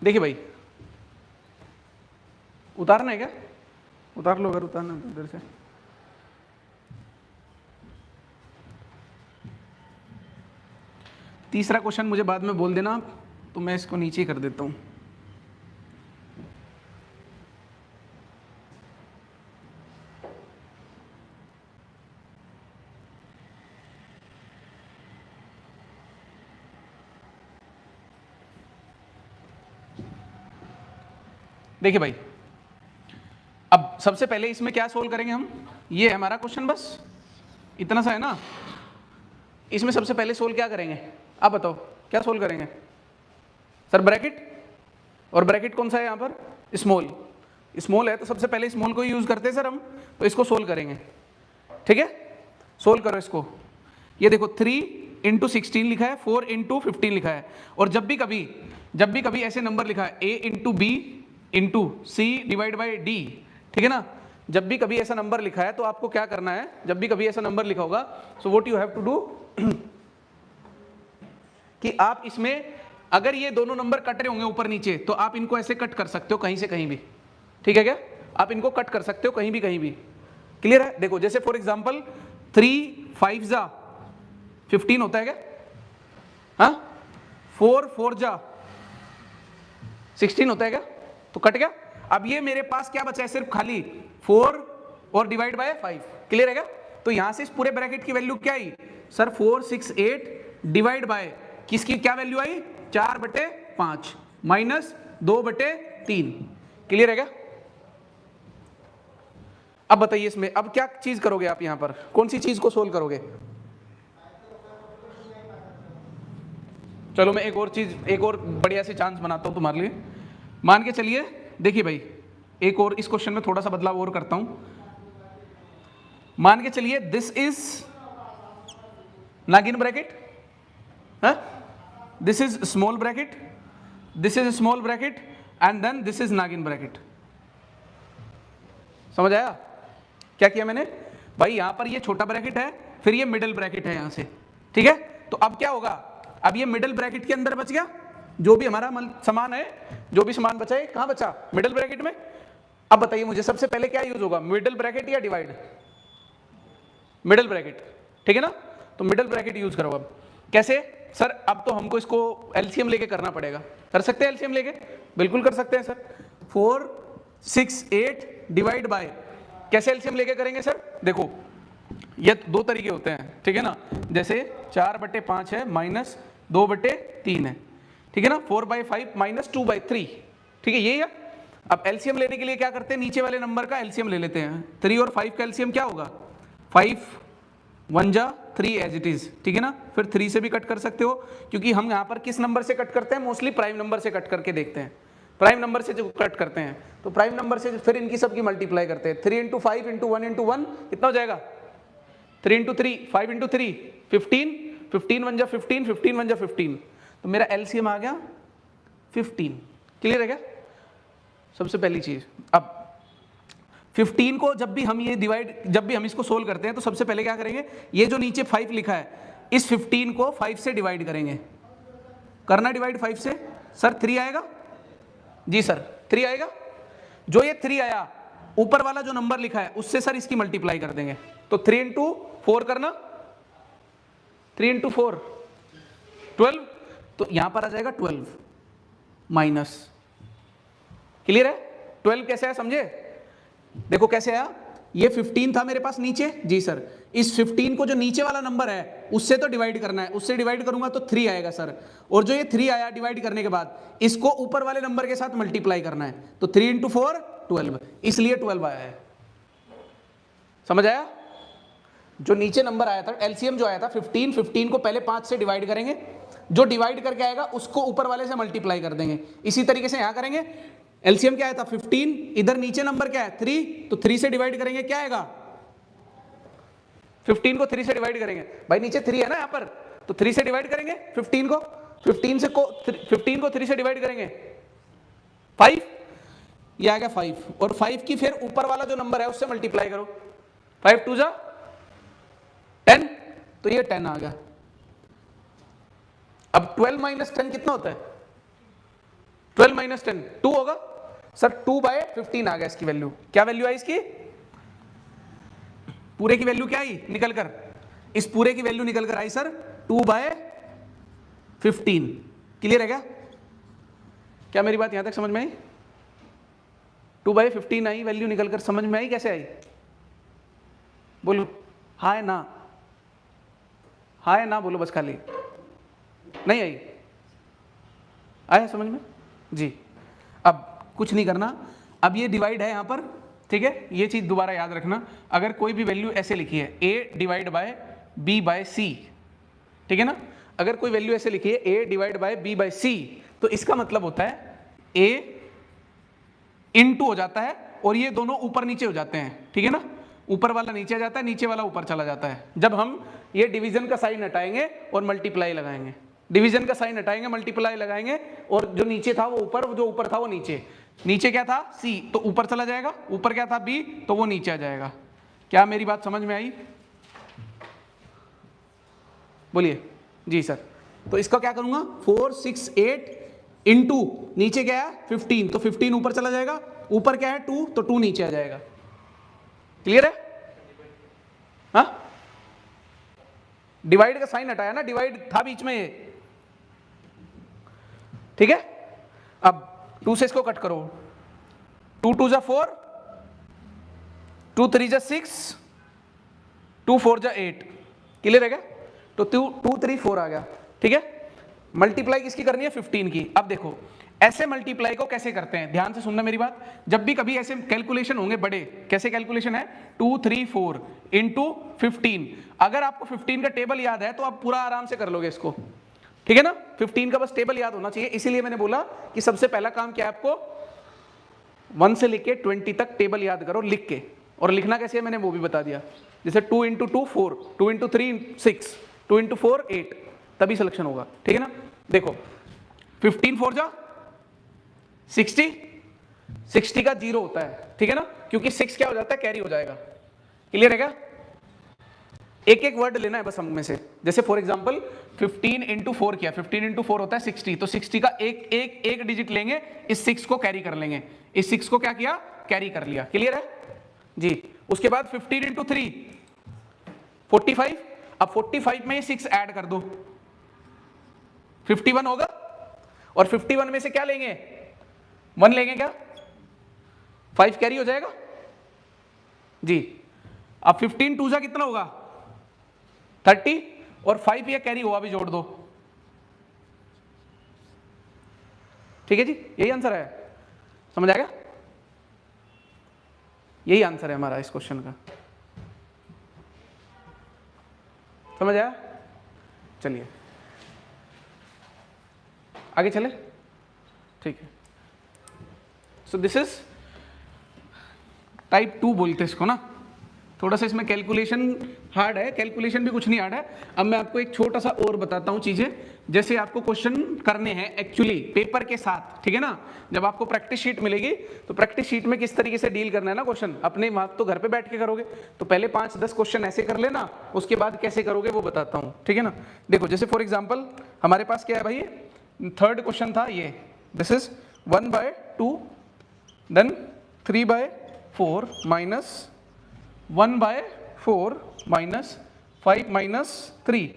देखिए भाई उतारना है क्या? उतार लो अगर उतारना है तो इधर से। तीसरा क्वेश्चन मुझे बाद में बोल देना, तो मैं इसको नीचे ही कर देता हूं। देखिए भाई अब सबसे पहले इसमें क्या सोल्व करेंगे हम, ये है हमारा क्वेश्चन, बस इतना सा है ना। इसमें सबसे पहले सोल्व क्या करेंगे आप बताओ, क्या सोल्व करेंगे सर? ब्रैकेट, और ब्रैकेट कौन सा है यहाँ पर? स्मॉल। स्मॉल है तो सबसे पहले स्मॉल को यूज करते हैं सर हम, तो इसको सोल्व करेंगे। ठीक है सोल्व करो इसको। ये देखो 3 इंटू 16 लिखा है, 4 इंटू 15 लिखा है, और जब भी कभी ऐसे नंबर लिखा है a into B into C divide by D, ठीक है ना, जब भी कभी ऐसा नंबर लिखा है तो आपको क्या करना है, जब भी कभी ऐसा नंबर लिखा होगा so what you have to do कि आप इसमें अगर ये दोनों नंबर कट रहे होंगे ऊपर नीचे तो आप इनको ऐसे कट कर सकते हो कहीं से कहीं भी। ठीक है क्या? आप इनको कट कर सकते हो कहीं भी। क्लियर है? देखो जैसे फॉर एग्जांपल 3 5 जा 15 होता है क्या? हाँ 4 4 जा 16 होता है क्या? तो कट गया। अब ये मेरे पास क्या बचा है, सिर्फ खाली 4 और डिवाइड बाय 5। क्लियर है क्या? तो यहां से इस पूरे ब्रैकेट की वैल्यू क्या आई सर 4 6 8 डिवाइड बाय किसकी क्या वैल्यू आई 4/5 माइनस 2/3। क्लियर है क्या? अब बताइए इसमें अब क्या चीज करोगे आप, यहां पर कौन सी चीज को सोल्व करोगे? चलो मैं एक और चीज, एक और बढ़िया सी चांस बनाता हूं तुम्हारे लिए। मान के चलिए, देखिए भाई एक और इस क्वेश्चन में थोड़ा सा बदलाव और करता हूं। मान के चलिए दिस इज नागिन bracket, this is small bracket, this is small bracket and then this is नागिन ब्रैकेट। समझ आया क्या किया मैंने? भाई यहां पर ये छोटा ब्रैकेट है, फिर ये मिडिल ब्रैकेट है यहां से। ठीक है, तो अब क्या होगा, अब ये मिडिल ब्रैकेट के अंदर बच गया जो भी हमारा सामान है, जो भी सामान बचा है कहां बचा? मिडिल ब्रैकेट में। अब बताइए मुझे सबसे पहले क्या यूज होगा, मिडिल ब्रैकेट या डिवाइड? Middle bracket. ठीक है ना, तो मिडिल ब्रैकेट यूज करो। अब कैसे सर? अब तो हमको इसको एलसीएम लेके करना पड़ेगा। कर सकते हैं एलसीएम लेके? बिल्कुल कर सकते हैं सर। 4 6 8 डिवाइड बाय, कैसे एलसीएम लेके करेंगे सर? देखो ये दो तरीके होते हैं, ठीक है ना, जैसे 4/5 है माइनस 2/3 है, ठीक है ना, 4/5 माइनस 2/3, ठीक है यही है। अब एलसीएम लेने के लिए क्या करते हैं, नीचे वाले नंबर का एलसीएम ले लेते हैं। 3 और 5 का एलसीएम क्या होगा? 5 1 जा 3 एज इट इज, ठीक है ना। फिर 3 से भी कट कर सकते हो, क्योंकि हम यहाँ पर किस नंबर से कट करते हैं, मोस्टली प्राइम नंबर से कट करके देखते हैं। प्राइम नंबर से जो कट करते हैं तो प्राइम नंबर से फिर इनकी सबकी मल्टीप्लाई करते हैं। 3 × 5 × 1 × 1 कितना हो जाएगा? 3 × 3 5 × 3 15, 15 1 जा 15, 15 1 जा 15, तो मेरा एलसीएम आ गया 15। क्लियर है क्या? सबसे पहली चीज। अब 15 को जब भी हम ये जब भी हम इसको सोल्व करते हैं तो सबसे पहले क्या करेंगे, ये जो नीचे 5 लिखा है इस 15 को 5 से डिवाइड करेंगे। करना डिवाइड 5 से, सर 3 आएगा, जी सर 3 आएगा। जो ये 3 आया ऊपर वाला जो नंबर लिखा है उससे सर इसकी मल्टीप्लाई कर देंगे, तो 3 इंटू 4 करना, 3 इंटू 4 12, तो यहां पर आ जाएगा 12 माइनस, क्लियर है। 12 कैसे आया समझे, देखो कैसे आया, ये 15 था मेरे पास नीचे, जी सर, इस 15 को जो नीचे वाला नंबर है उससे तो डिवाइड करना है, उससे डिवाइड करूंगा तो 3 आएगा सर, और जो ये 3 आया डिवाइड करने के बाद इसको ऊपर वाले नंबर के साथ मल्टीप्लाई करना है, तो 3 इंटू 4 12, इसलिए 12 आया है। समझ आया, जो नीचे नंबर आया था एलसीएम जो आया था 15 को पहले 5 से डिवाइड करेंगे, जो डिवाइड करके आएगा उसको ऊपर वाले से मल्टीप्लाई कर देंगे। इसी तरीके से यहां करेंगे, एलसीएम क्या आया था 15, इधर नीचे नंबर क्या है 3, तो 3 से डिवाइड करेंगे, क्या आएगा 15 को 3 से डिवाइड करेंगे, भाई नीचे 3 है ना यहां पर, तो 3 से डिवाइड करेंगे 15 को, 15 को 3 से डिवाइड करेंगे 5, ये आ गया 5, और 5 की फिर ऊपर वाला जो नंबर है उससे मल्टीप्लाई करो, 5 2 जा 10, तो ये 10 आ गया। अब 12 माइनस 10 कितना होता है, 12 माइनस 10 2 होगा सर, 2/15 आ गया इसकी वैल्यू, क्या वैल्यू आई इसकी, पूरे की वैल्यू क्या आई निकल कर, इस पूरे की वैल्यू निकल कर आई सर 2/15, क्लियर है क्या, क्या मेरी बात यहां तक समझ में आई, 2/15 आई वैल्यू निकल कर, समझ में आई कैसे आई, बोलो हाँ ना, हाँ ना बोलो बस, खाली नहीं आई, आया समझ में जी। अब कुछ नहीं करना, अब ये डिवाइड है यहां पर, ठीक है, ये चीज दोबारा याद रखना, अगर कोई भी वैल्यू ऐसे लिखी है a divide by b by c, ठीक है ना, अगर कोई वैल्यू ऐसे लिखी है a divide by b by c, तो इसका मतलब होता है a इनटू हो जाता है और ये दोनों ऊपर नीचे हो जाते हैं, ठीक है ना, ऊपर वाला नीचे आ जाता है, नीचे वाला ऊपर चला जाता है, जब हम ये डिवीजन का साइन हटाएंगे और मल्टीप्लाई लगाएंगे, डिवीजन का साइन हटाएंगे मल्टीप्लाई लगाएंगे, और जो नीचे था वो ऊपर, जो ऊपर था वो नीचे, नीचे क्या था c तो ऊपर चला जाएगा, ऊपर क्या था b तो वो नीचे आ जाएगा। क्या मेरी बात समझ में आई, बोलिए जी सर। तो इसका क्या करूंगा 4 6 8 इंटू नीचे क्या है 15, तो 15 ऊपर चला जाएगा, ऊपर क्या है 2 तो 2 नीचे आ जाएगा, क्लियर है, हाँ डिवाइड का साइन हटाया ना, डिवाइड था बीच में ये, ठीक है। अब 2 से इसको कट करो, 2 2 जा 4, 2 3 जा 6, 2 4 जा 8, क्लियर है क्या, तो 2 3 4 आ गया, ठीक है। मल्टीप्लाई किसकी करनी है 15 की। अब देखो ऐसे मल्टीप्लाई को कैसे करते हैं, ध्यान से सुनना मेरी बात, जब भी कभी ऐसे कैलकुलेशन होंगे बड़े, कैसे कैलकुलेशन है 2 3 4 इंटू 15, अगर आपको 15 का टेबल याद है तो आप पूरा आराम से कर लोगे इसको, ठीक है ना, 15 का बस टेबल याद होना चाहिए, इसीलिए मैंने बोला कि सबसे पहला काम क्या है आपको 1 से लेके 20 तक टेबल याद करो लिख के, और लिखना कैसे है मैंने वो भी बता दिया, जैसे 2 इंटू 2 4, 2 इंटू 3 6, 2 इंटू 4 8, तभी सिलेक्शन होगा, ठीक है ना। देखो 15 4 जा 60, 60 का 0 होता है, ठीक है ना, क्योंकि 6 क्या हो जाता है कैरी हो जाएगा, क्लियर है क्या। एक एक वर्ड लेना है बस हम में से, जैसे फॉर एग्जांपल 15 इंटू 4 किया, 15 इंटू 4 होता है 60, तो 60 का एक डिजिट लेंगे, इस 6 को कैरी कर लेंगे, इस 6 को क्या किया कैरी कर लिया, क्लियर है जी। उसके बाद 15 इंटू 3 45, अब 45 में 6 ऐड कर दो 51 होगा, और 51 में से क्या लेंगे 1 लेंगे, क्या 5 कैरी हो जाएगा जी। अब 15 2 जा कितना होगा 30, और 5 ये कैरी हुआ भी जोड़ दो, ठीक है जी, यही आंसर है, समझ आएगा, यही आंसर है हमारा इस क्वेश्चन का, समझ आया। चलिए आगे चले, ठीक है। सो दिस इज टाइप 2 बोलते इसको ना, थोड़ा सा इसमें कैलकुलेशन हार्ड है, कैलकुलेशन भी कुछ नहीं हार्ड है। अब मैं आपको एक छोटा सा और बताता हूँ चीज़ें, जैसे आपको क्वेश्चन करने हैं एक्चुअली पेपर के साथ, ठीक है ना। जब आपको प्रैक्टिस शीट मिलेगी तो प्रैक्टिस शीट में किस तरीके से डील करना है ना क्वेश्चन, अपने वहाँ तो घर पे बैठ के करोगे, तो पहले 5-10 क्वेश्चन ऐसे कर लेना, उसके बाद कैसे करोगे वो बताता हूँ, ठीक है ना। देखो जैसे फॉर एग्जाम्पल हमारे पास क्या है भाई, थर्ड क्वेश्चन था ये, this is 1/2 then 3/4 minus 1/4 minus 5 minus 3।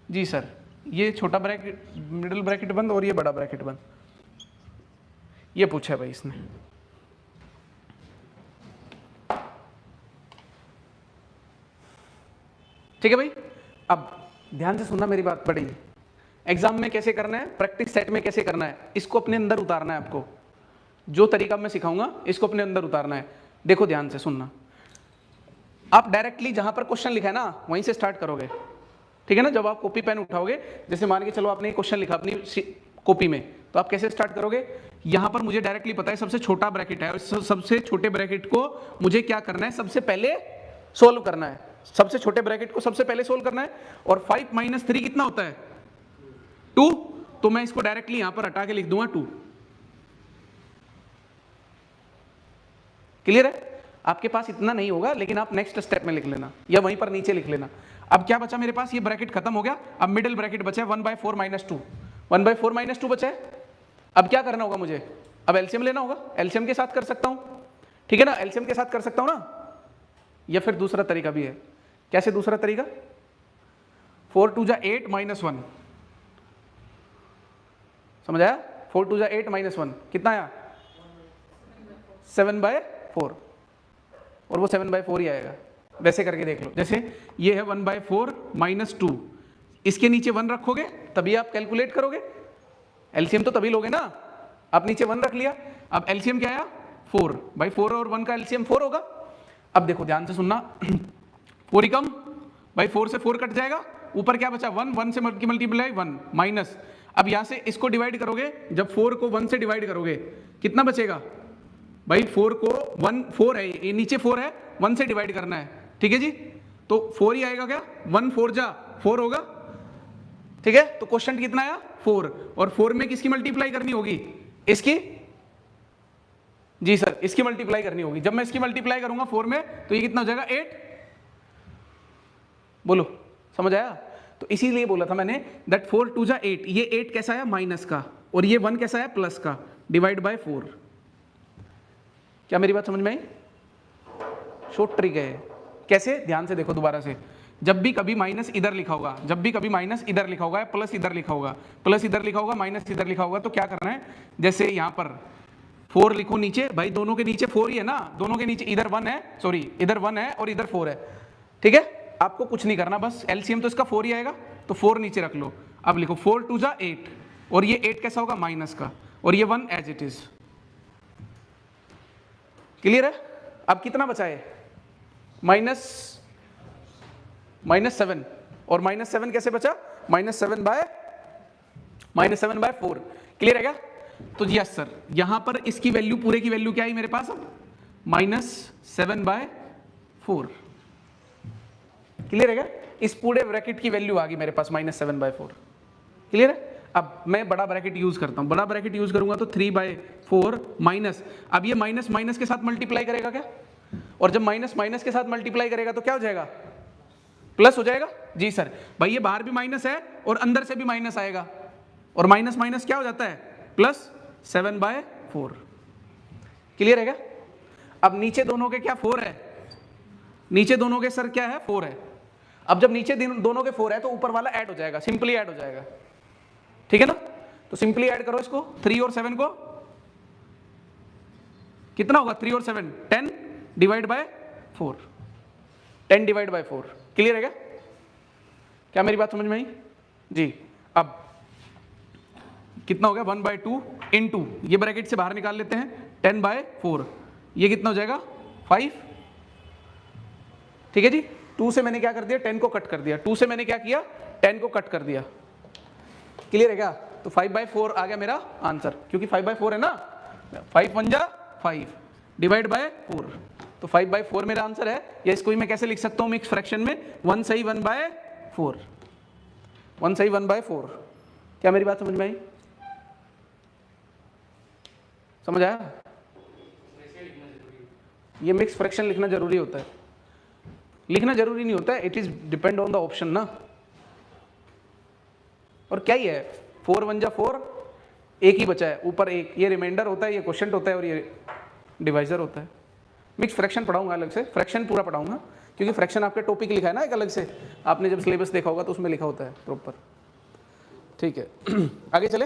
जी सर, ये छोटा ब्रैकेट, मिडिल ब्रैकेट बंद और ये बड़ा ब्रैकेट बंद, ये पूछा है भाई इसने। ठीक है भाई, अब ध्यान से सुनना मेरी बात पड़ी, एग्जाम में कैसे करना है, प्रैक्टिस सेट में कैसे करना है, इसको अपने अंदर उतारना है आपको। जो तरीका मैं सिखाऊंगा इसको अपने अंदर उतारना है। देखो ध्यान से सुनना, आप डायरेक्टली जहां पर क्वेश्चन लिखा है ना वहीं से स्टार्ट करोगे, ठीक है ना। जब आप कॉपी पेन उठाओगे, जैसे मान के चलो आपने क्वेश्चन लिखा अपनी कॉपी में, तो आप कैसे स्टार्ट करोगे, यहां पर मुझे डायरेक्टली पता है सबसे छोटा ब्रैकेट है, और सबसे छोटे ब्रैकेट को मुझे क्या करना है, सबसे पहले सोल्व करना है, सबसे छोटे ब्रैकेट को सबसे पहले सोल्व करना है। और 5 माइनस 3 कितना होता है, 2, तो मैं इसको डायरेक्टली यहां पर हटा के लिख दूंगा 2। क्लियर है। आपके पास इतना नहीं होगा, लेकिन आप नेक्स्ट स्टेप में लिख लेना या वहीं पर नीचे लिख लेना। अब क्या बचा मेरे पास, ये ब्रैकेट खत्म हो गया, अब मिडिल ब्रैकेट बचा है 1/4 माइनस 2, 1/4 माइनस 2 बचा है। अब क्या करना होगा मुझे, अब एलसीएम लेना होगा, एलसीएम के साथ कर सकता हूं, ठीक है ना, एलसीएम के साथ कर सकता हूं ना। या फिर दूसरा तरीका भी है, कैसे दूसरा तरीका, 4 2 जा 8 माइनस 1, समझ आया, 4 2 जा 8 माइनस 1 कितना आया, 7/4, और वो 7/4 ही आएगा। वैसे करके देख लो, जैसे ये है 1/4 माइनस 2, इसके नीचे 1 रखोगे तभी आप कैलकुलेट करोगे, एलसीएम तो तभी लोगे ना। आप नीचे 1 रख लिया, अब एलसीएम क्या आया 4/4, और 1 का एलसीएम 4 होगा। अब देखो ध्यान से सुनना, 4 ही कम, भाई 4 से 4 कट जाएगा, ऊपर क्या बचा 1, 1 से मल्टीप्लाई 1 माइनस, अब यहां से इसको डिवाइड करोगे, जब 4 को 1 से डिवाइड करोगे कितना बचेगा भाई, 4 को 1, 4 है ये, नीचे 4 है, 1 से डिवाइड करना है, ठीक है जी, तो 4 ही आएगा क्या, 1 4 जा 4 होगा, ठीक है। तो क्वेश्चन कितना आया 4, और 4 में किसकी मल्टीप्लाई करनी होगी, इसकी, जी सर इसकी मल्टीप्लाई करनी होगी। जब मैं इसकी मल्टीप्लाई करूंगा 4 में तो ये कितना हो जाएगा 8, बोलो समझ आया। तो इसीलिए बोला था मैंने दैट 4 2 जा 8, ये 8 कैसा आया माइनस का, और ये 1 कैसा आया प्लस का, डिवाइड बाय 4। क्या मेरी बात समझ में आई, शॉर्ट ट्रिक है। कैसे, ध्यान से देखो दोबारा से, जब भी कभी माइनस इधर लिखा होगा, जब भी कभी माइनस इधर लिखा होगा, प्लस इधर लिखा होगा, प्लस इधर लिखा होगा, माइनस इधर लिखा होगा, तो क्या करना है, जैसे यहां पर 4 लिखो नीचे, भाई दोनों के नीचे 4 ही है ना, दोनों के नीचे इधर 1 है, सॉरी इधर 1 है और इधर 4 है, ठीक है। आपको कुछ नहीं करना, बस एलसीएम तो इसका 4 ही आएगा, तो 4 नीचे रख लो। अब लिखो 4 2 जा 8, और ये 8 कैसा होगा माइनस का, और ये 1 एज इट इज। क्लियर है। अब कितना बचा है, -7, और -7 कैसे बचा, -7/4। क्लियर है क्या। तो जी यस सर, यहां पर इसकी वैल्यू, पूरे की वैल्यू क्या आई मेरे पास, -7/4। क्लियर है क्या, इस पूरे ब्रैकेट की वैल्यू आ गई मेरे पास -7/4। क्लियर है। अब मैं बड़ा ब्रैकेट यूज करता हूं, बड़ा ब्रैकेट यूज करूंगा तो 3/4 माइनस, अब ये माइनस माइनस के साथ मल्टीप्लाई करेगा क्या, और जब माइनस माइनस के साथ मल्टीप्लाई करेगा तो क्या हो जाएगा, प्लस हो जाएगा। जी सर, भाई ये बाहर भी माइनस है और अंदर से भी माइनस आएगा, और माइनस माइनस क्या हो जाता है प्लस, 7/4। क्लियर है क्या। अब नीचे दोनों के क्या 4 है, नीचे दोनों के सर क्या है 4 है। अब जब नीचे दोनों के 4 है तो ऊपर वाला ऐड हो जाएगा, सिंपली ऐड हो जाएगा, ठीक है ना। तो सिंपली ऐड करो इसको, 3 और 7 को, कितना होगा 3 और 7, 10 divide by 4, 10 divide by 4। Clear है क्या, क्या मेरी बात समझ में आई जी। अब कितना हो गया 1/2 इंटू, ये ब्रैकेट से बाहर निकाल लेते हैं, 10/4, ये कितना हो जाएगा 5, ठीक है जी। 2 से मैंने क्या कर दिया, 10 को कट कर दिया, 2 से मैंने क्या किया 10 को कट कर दिया। क्लियर है क्या, तो 5/4 आ गया मेरा आंसर, क्योंकि 5/4 है ना, 5 1 जा 5 डिवाइड बाय 4। तो 5/4 मेरा आंसर है, या इसको ही मैं कैसे लिख सकता हूँ मिक्स फ्रैक्शन में, 1 सही 1/4, 1 सही 1/4। क्या मेरी बात समझ में आई? समझ आया? ये मिक्स फ्रैक्शन लिखना जरूरी होता है, लिखना जरूरी नहीं होता है, it is depend on the option ना। और क्या ही है, 4 1 जा 4, एक ही बचा है, ऊपर एक, ये रिमाइंडर होता है, ये क्वोशिएंट होता है और ये डिवाइजर होता है। मिक्स फ्रैक्शन पढ़ाऊंगा अलग से, फ्रैक्शन पूरा पढ़ाऊंगा, क्योंकि फ्रैक्शन आपके टॉपिक लिखा है ना एक अलग से, आपने जब सिलेबस देखा होगा तो उसमें लिखा होता है प्रॉपर। ठीक है आगे चले,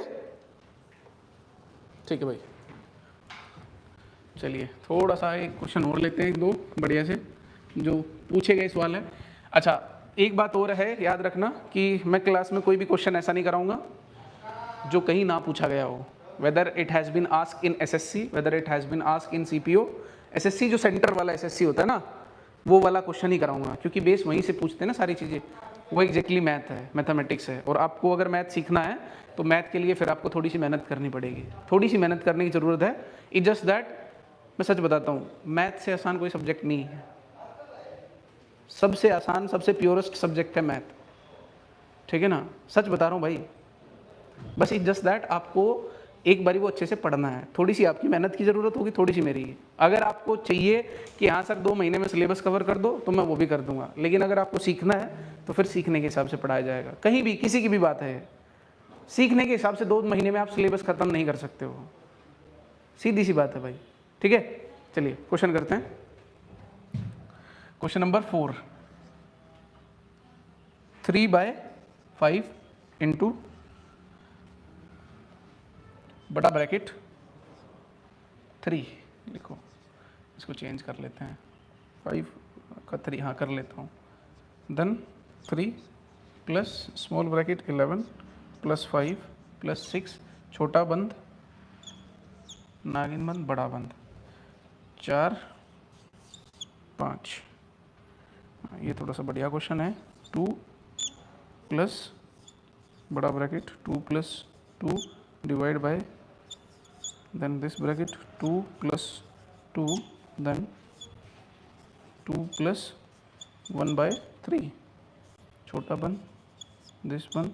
ठीक है भाई। चलिए थोड़ा सा एक क्वेश्चन और लेते हैं, एक दो बढ़िया से जो पूछे गए सवाल है। अच्छा एक बात और है, याद रखना कि मैं क्लास में कोई भी क्वेश्चन ऐसा नहीं कराऊंगा जो कहीं ना पूछा गया हो, whether it has been ask in SSC, whether it has been ask in CPO. SSC जो सेंटर वाला एसएससी होता है ना, वो वाला क्वेश्चन ही कराऊंगा, क्योंकि बेस वहीं से पूछते हैं ना सारी चीज़ें, वो एग्जैक्टली मैथ है, मैथमेटिक्स है। और आपको अगर मैथ सीखना है तो मैथ के लिए फिर आपको थोड़ी सी मेहनत करनी पड़ेगी, थोड़ी सी मेहनत करने की ज़रूरत है। इट जस्ट दैट, मैं सच बताता हूँ, मैथ से आसान कोई सब्जेक्ट नहीं है, सबसे आसान सबसे प्योरेस्ट सब्जेक्ट है मैथ, ठीक है ना, सच बता रहा हूँ भाई। बस इट जस्ट दैट आपको एक बारी वो अच्छे से पढ़ना है, थोड़ी सी आपकी मेहनत की ज़रूरत होगी, थोड़ी सी मेरी। अगर आपको चाहिए कि हाँ सर 2 महीने में सिलेबस कवर कर दो तो मैं वो भी कर दूंगा, लेकिन अगर आपको सीखना है तो फिर सीखने के हिसाब से पढ़ाया जाएगा। कहीं भी किसी की भी बात है, सीखने के हिसाब से 2 महीने में आप सिलेबस ख़त्म नहीं कर सकते हो, सीधी सी बात है भाई। ठीक है चलिए क्वेश्चन करते हैं। क्वेश्चन नंबर 4, 3/5 इंटू बड़ा ब्रैकेट 3 लिखो, इसको चेंज कर लेते हैं, 5 का 3, हाँ कर लेता हूँ, then 3 plus small bracket 11 plus 5 plus 6 छोटा बंद नागिन बंद बड़ा बंद 4 5। ये थोड़ा सा बढ़िया क्वेश्चन है। 2 प्लस बड़ा bracket 2 plus 2 divide bye, then this bracket 2 plus 2, then 2 plus 1/3 छोटा बन this one।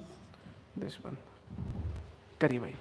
करिए भाई।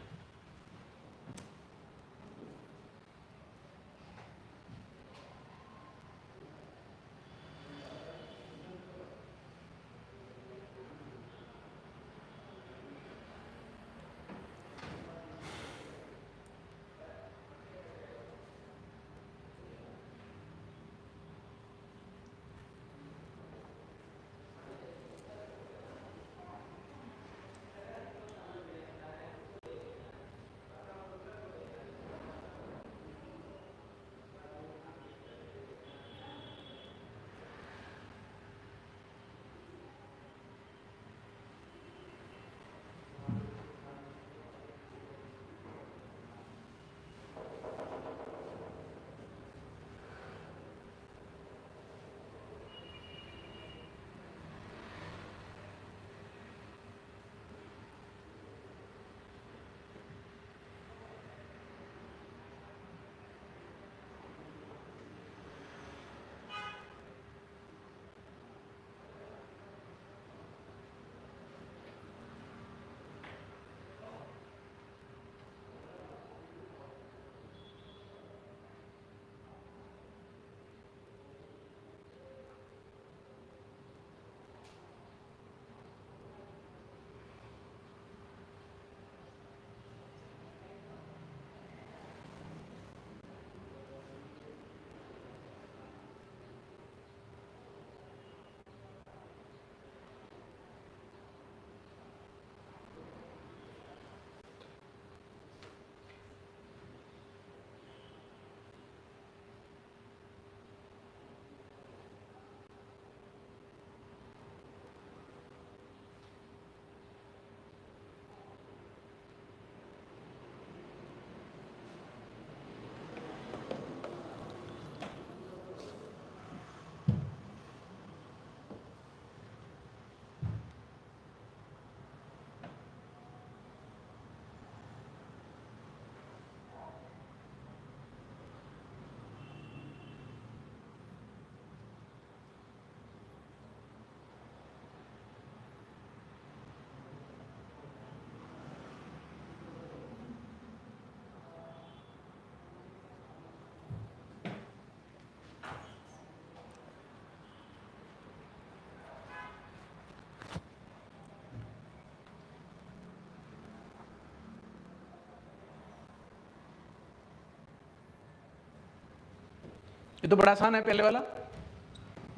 ये तो बड़ा आसान है पहले वाला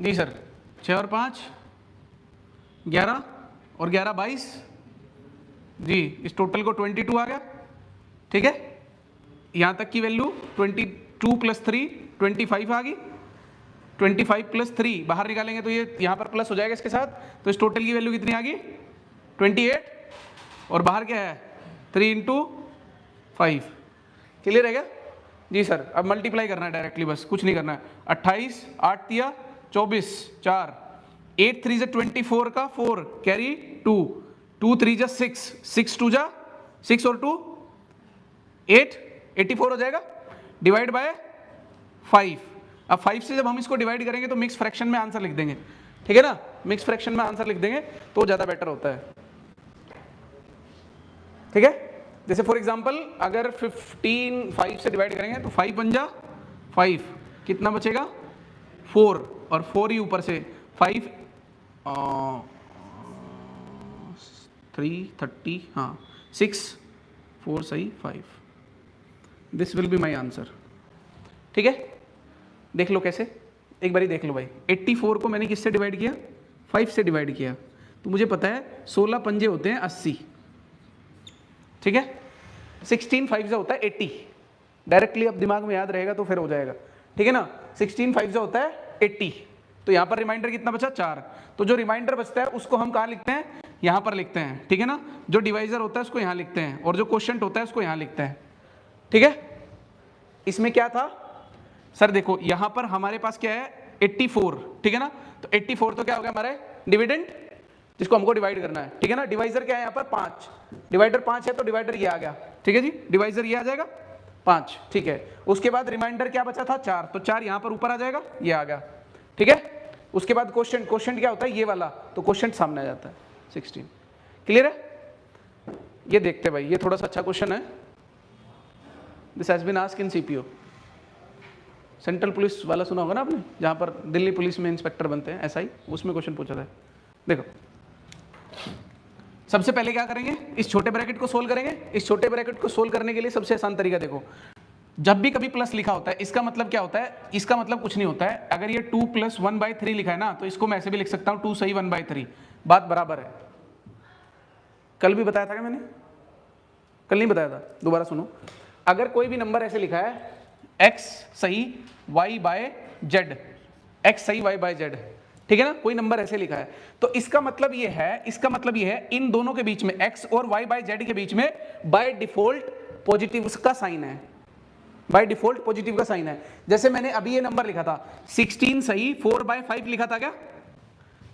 जी सर। 6 और 5 11 और 11 22 जी, इस टोटल को 22 आ गया। ठीक है, यहाँ तक की वैल्यू 22 + 3 25 आ गई। 25 + 3 बाहर निकालेंगे तो ये यहाँ पर प्लस हो जाएगा इसके साथ, तो इस टोटल की वैल्यू कितनी आ गई 28, और बाहर क्या है 3 × 5। क्लियर है क्या जी सर? अब मल्टीप्लाई करना है डायरेक्टली, बस कुछ नहीं करना है। 28 8 तिया 24 4 8 3 = 24 का 4 कैरी 2 2 3 = 6 6 2 = 6 और 2 8 84 हो जाएगा, डिवाइड बाय 5। अब 5 से जब हम इसको डिवाइड करेंगे तो मिक्स फ्रैक्शन में आंसर लिख देंगे। ठीक है ना, मिक्स फ्रैक्शन में आंसर लिख देंगे तो ज़्यादा बेटर होता है। ठीक है, जैसे फॉर एग्जांपल अगर 15 5 से डिवाइड करेंगे तो 5 बन जा 5, कितना बचेगा 4, और 4 ही ऊपर से 5 3 30 हाँ 6 4 सही 5। This will be my answer. ठीक है, देख लो कैसे, एक बारी देख लो भाई। 84 को मैंने किससे डिवाइड किया 5 से डिवाइड किया, तो मुझे पता है 16 पंजे होते हैं 80। ठीक है, 16 5 होता है 80, डायरेक्टली अब दिमाग में याद रहेगा तो फिर हो जाएगा। ठीक है ना, 16 5 होता है 80, तो यहाँ पर रिमाइंडर कितना बचा 4, तो जो रिमाइंडर बचता है उसको हम कहाँ लिखते हैं यहाँ पर लिखते हैं। ठीक है ना, जो डिवाइजर होता है उसको यहाँ लिखते हैं, और जो क्वोशिएंट होता है उसको यहाँ लिखते हैं। ठीक है, इसमें क्या था सर, देखो यहाँ पर हमारे पास क्या है 84। ठीक है ना, तो 84 तो क्या हो गया हमारे डिविडेंड, जिसको हमको डिवाइड करना है। ठीक है ना, डिवाइजर क्या है यहाँ पर 5, डिवाइडर 5 है तो डिवाइडर ये आ गया। ठीक है जी, डिवाइजर ये आ जाएगा 5। ठीक है, उसके बाद रिमाइंडर क्या बचा था 4, तो 4 यहाँ पर ऊपर आ जाएगा, ये आ गया। ठीक है, उसके बाद क्वोशिएंट, क्वोशिएंट क्या होता है ये वाला, तो क्वोशिएंट सामने आ जाता है 16। क्लियर है, ये देखते भाई, ये थोड़ा सा अच्छा क्वेश्चन है। This has been asked in CPO. Central police वाला सुना होगा ना आपने, जहाँ पर दिल्ली पुलिस में इंस्पेक्टर बनते हैं, ऐसा ही उसमें क्वेश्चन पूछा था। देखो सबसे पहले क्या करेंगे, इस छोटे ब्रैकेट को सोल्व करेंगे। इस छोटे ब्रैकेट को सोल्व करने के लिए सबसे आसान तरीका देखो, जब भी कभी प्लस लिखा होता है इसका मतलब क्या होता है, इसका मतलब कुछ नहीं होता है। अगर ये 2 + 1/3 लिखा है ना, तो इसको मैं ऐसे भी लिख सकता हूँ 2 सही 1/3, बात बराबर है। कल भी बताया था क्या मैंने, कल नहीं बताया था, दोबारा सुनो। अगर कोई भी नंबर ऐसे लिखा है x सही y/z, x सही y/z, ठीक है ना, कोई नंबर ऐसे लिखा है, तो इसका मतलब ये है, इसका मतलब ये है इन दोनों के बीच में x और y/z के बीच में बाय डिफॉल्ट पॉजिटिव का साइन है, बाय डिफॉल्ट पॉजिटिव का साइन है। जैसे मैंने अभी ये नंबर लिखा था 16 सही 4/5 लिखा था क्या,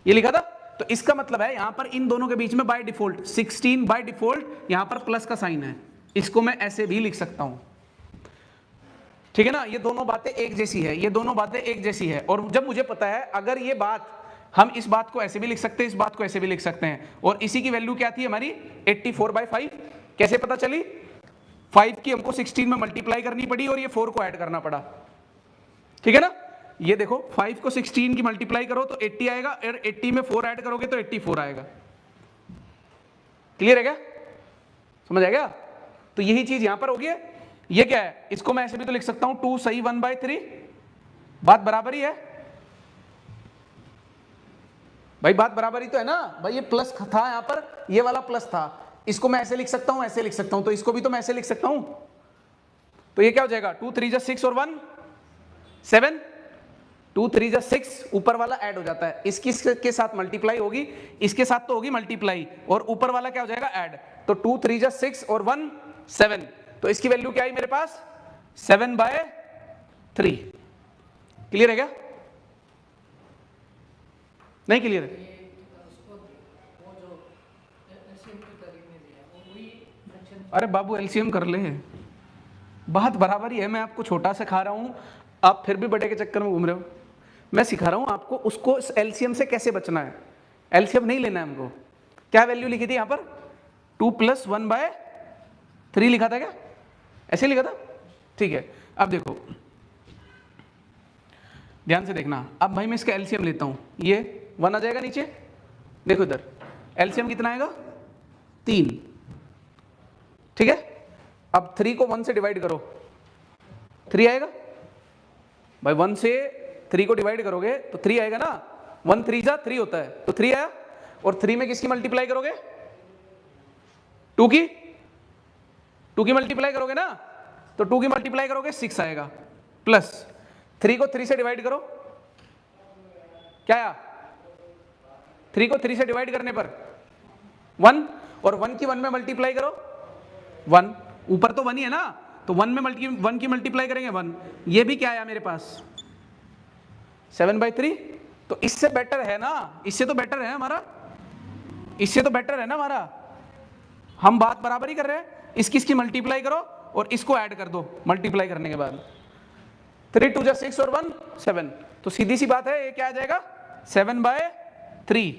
ये लिखा था, तो इसका मतलब है यहां पर इन दोनों के बीच में बाय डिफॉल्ट 16 बाय डिफॉल्ट यहां पर प्लस का साइन है, इसको मैं ऐसे भी लिख सकता हूं। ठीक है ना, ये दोनों बातें एक जैसी है, ये दोनों बातें एक जैसी है। और जब मुझे पता है अगर ये बात, हम इस बात को ऐसे भी लिख सकते हैं, इस बात को ऐसे भी लिख सकते हैं, और इसी की वैल्यू क्या थी हमारी 84/5, कैसे पता चली, 5 की हमको 16 में मल्टीप्लाई करनी पड़ी और ये 4 को ऐड करना पड़ा। ठीक है ना, ये देखो 5 को 16 की मल्टीप्लाई करो तो 80 आएगा, और 80 में 4 ऐड करोगे तो 84 आएगा। क्लियर है क्या, समझ आएगा? तो यही चीज यहां पर होगी। ये क्या है, इसको मैं ऐसे भी तो लिख सकता हूं 2 सही 1/3, बात बराबर ही है भाई, बात बराबर ही तो है ना भाई। ये प्लस था यहां पर, ये वाला प्लस था, इसको मैं ऐसे लिख सकता हूं, ऐसे लिख सकता हूं, तो इसको भी तो मैं ऐसे लिख सकता हूं। तो ये क्या हो जाएगा 2 3 6 और 1 7, 2 3 6, ऊपर वाला ऐड हो जाता है, इसकी के साथ मल्टीप्लाई होगी, इसके साथ तो होगी मल्टीप्लाई, और ऊपर वाला क्या हो जाएगा ऐड, तो 2 3 6 और 1 7, तो इसकी वैल्यू क्या आई मेरे पास 7/3। क्लियर है क्या, नहीं क्लियर है? अरे बाबू एलसीएम कर ले, बात बराबर ही है। मैं आपको छोटा सा खा रहा हूं, आप फिर भी बड़े के चक्कर में घूम रहे हो। मैं सिखा रहा हूं आपको उसको एलसीएम से कैसे बचना है, एलसीएम नहीं लेना है हमको। क्या वैल्यू लिखी थी यहां पर 2 + 1/3 लिखा था क्या, ऐसे लिखा था? ठीक है, अब देखो ध्यान से देखना, अब भाई मैं इसका एलसीएम लेता हूं, ये 1 आ जाएगा नीचे, देखो इधर एलसीएम कितना आएगा 3। ठीक है, अब 3 को 1 से डिवाइड करो, 3 आएगा, भाई 1 से 3 को डिवाइड करोगे तो 3 आएगा ना, 1 3 जा 3 होता है, तो 3 आया। और 3 में किसकी मल्टीप्लाई करोगे? 2 की मल्टीप्लाई करोगे ना, तो 2 की मल्टीप्लाई करोगे 6 आएगा, प्लस 3 को 3 से डिवाइड करो, क्या आया? 3 को 3 से डिवाइड करने पर 1, और 1 की 1 में मल्टीप्लाई करो 1, ऊपर तो 1 ही है ना, तो 1 की मल्टीप्लाई करेंगे 1, ये भी क्या आया मेरे पास? 7/3। तो इससे बेटर है ना, इससे तो बेटर है हमारा, इससे तो बेटर है ना हमारा। हम बात बराबर ही कर रहे हैं, इसकी मल्टीप्लाई करो और इसको ऐड कर दो मल्टीप्लाई करने के बाद, 3 2 जा 6 और 1 7, तो सीधी सी बात है, ये क्या आ जाएगा? 7/3।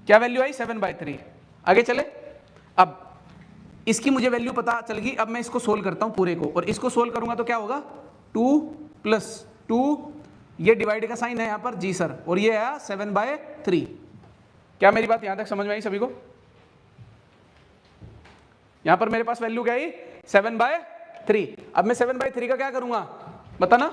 क्या वैल्यू आई? 7/3। आगे चले, अब इसकी मुझे वैल्यू पता चल गई। अब मैं इसको सोल्व करता हूं पूरे को, और इसको सोल्व करूंगा तो क्या होगा? 2 + 2, ये डिवाइड का साइन है यहां पर जी सर, और ये आया 7/3। क्या मेरी बात यहां तक समझ में आई सभी को? यहां पर मेरे पास वैल्यू क्या आई? 7/3। अब मैं 7/3 का क्या करूंगा बताना?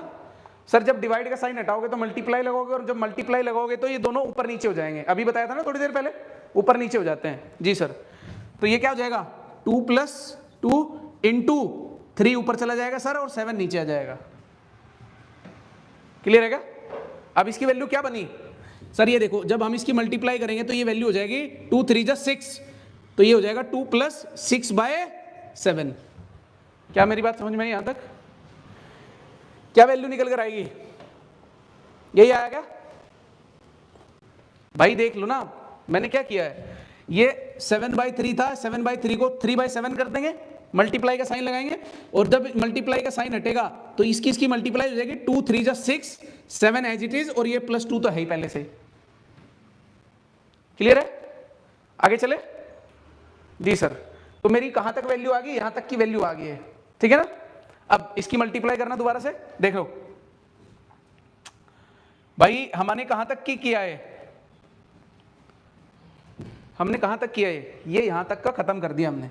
सर जब डिवाइड का साइन हटाओगे तो मल्टीप्लाई लगोगे, और जब मल्टीप्लाई लगोगे तो ये दोनों ऊपर नीचे हो जाएंगे। अभी बताया था ना थोड़ी देर पहले, ऊपर नीचे हो जाते हैं जी सर। तो ये क्या हो जाएगा? 2 + 2 × 3 ऊपर चला जाएगा सर, और 7 नीचे आ जाएगा। क्लियर है क्या? अब इसकी वैल्यू क्या बनी सर? ये देखो, जब हम इसकी मल्टीप्लाई करेंगे तो ये वैल्यू हो जाएगी 2 3 जा 6, तो ये हो जाएगा 2 + 6/7। क्या मेरी बात समझ में आई यहां तक? क्या वैल्यू निकल कर आएगी? यही आया क्या भाई? देख लो ना, मैंने क्या किया है, ये 7/3 था, 7/3 को 3/7 कर देंगे, मल्टीप्लाई का साइन लगाएंगे, और जब मल्टीप्लाई का साइन हटेगा तो इसकी मल्टीप्लाई हो जाएगी 2 3 जा 6, 7 एज इट इज, और ये +2 तो है ही पहले से। क्लियर है? आगे चले जी सर। तो मेरी कहां तक वैल्यू आ गई? यहां तक की वैल्यू आ गई है, ठीक है ना? अब इसकी मल्टीप्लाई करना दोबारा से, देखो भाई हमने कहां तक की किया है, हमने कहां तक किया है? ये यहां तक का खत्म कर दिया हमने,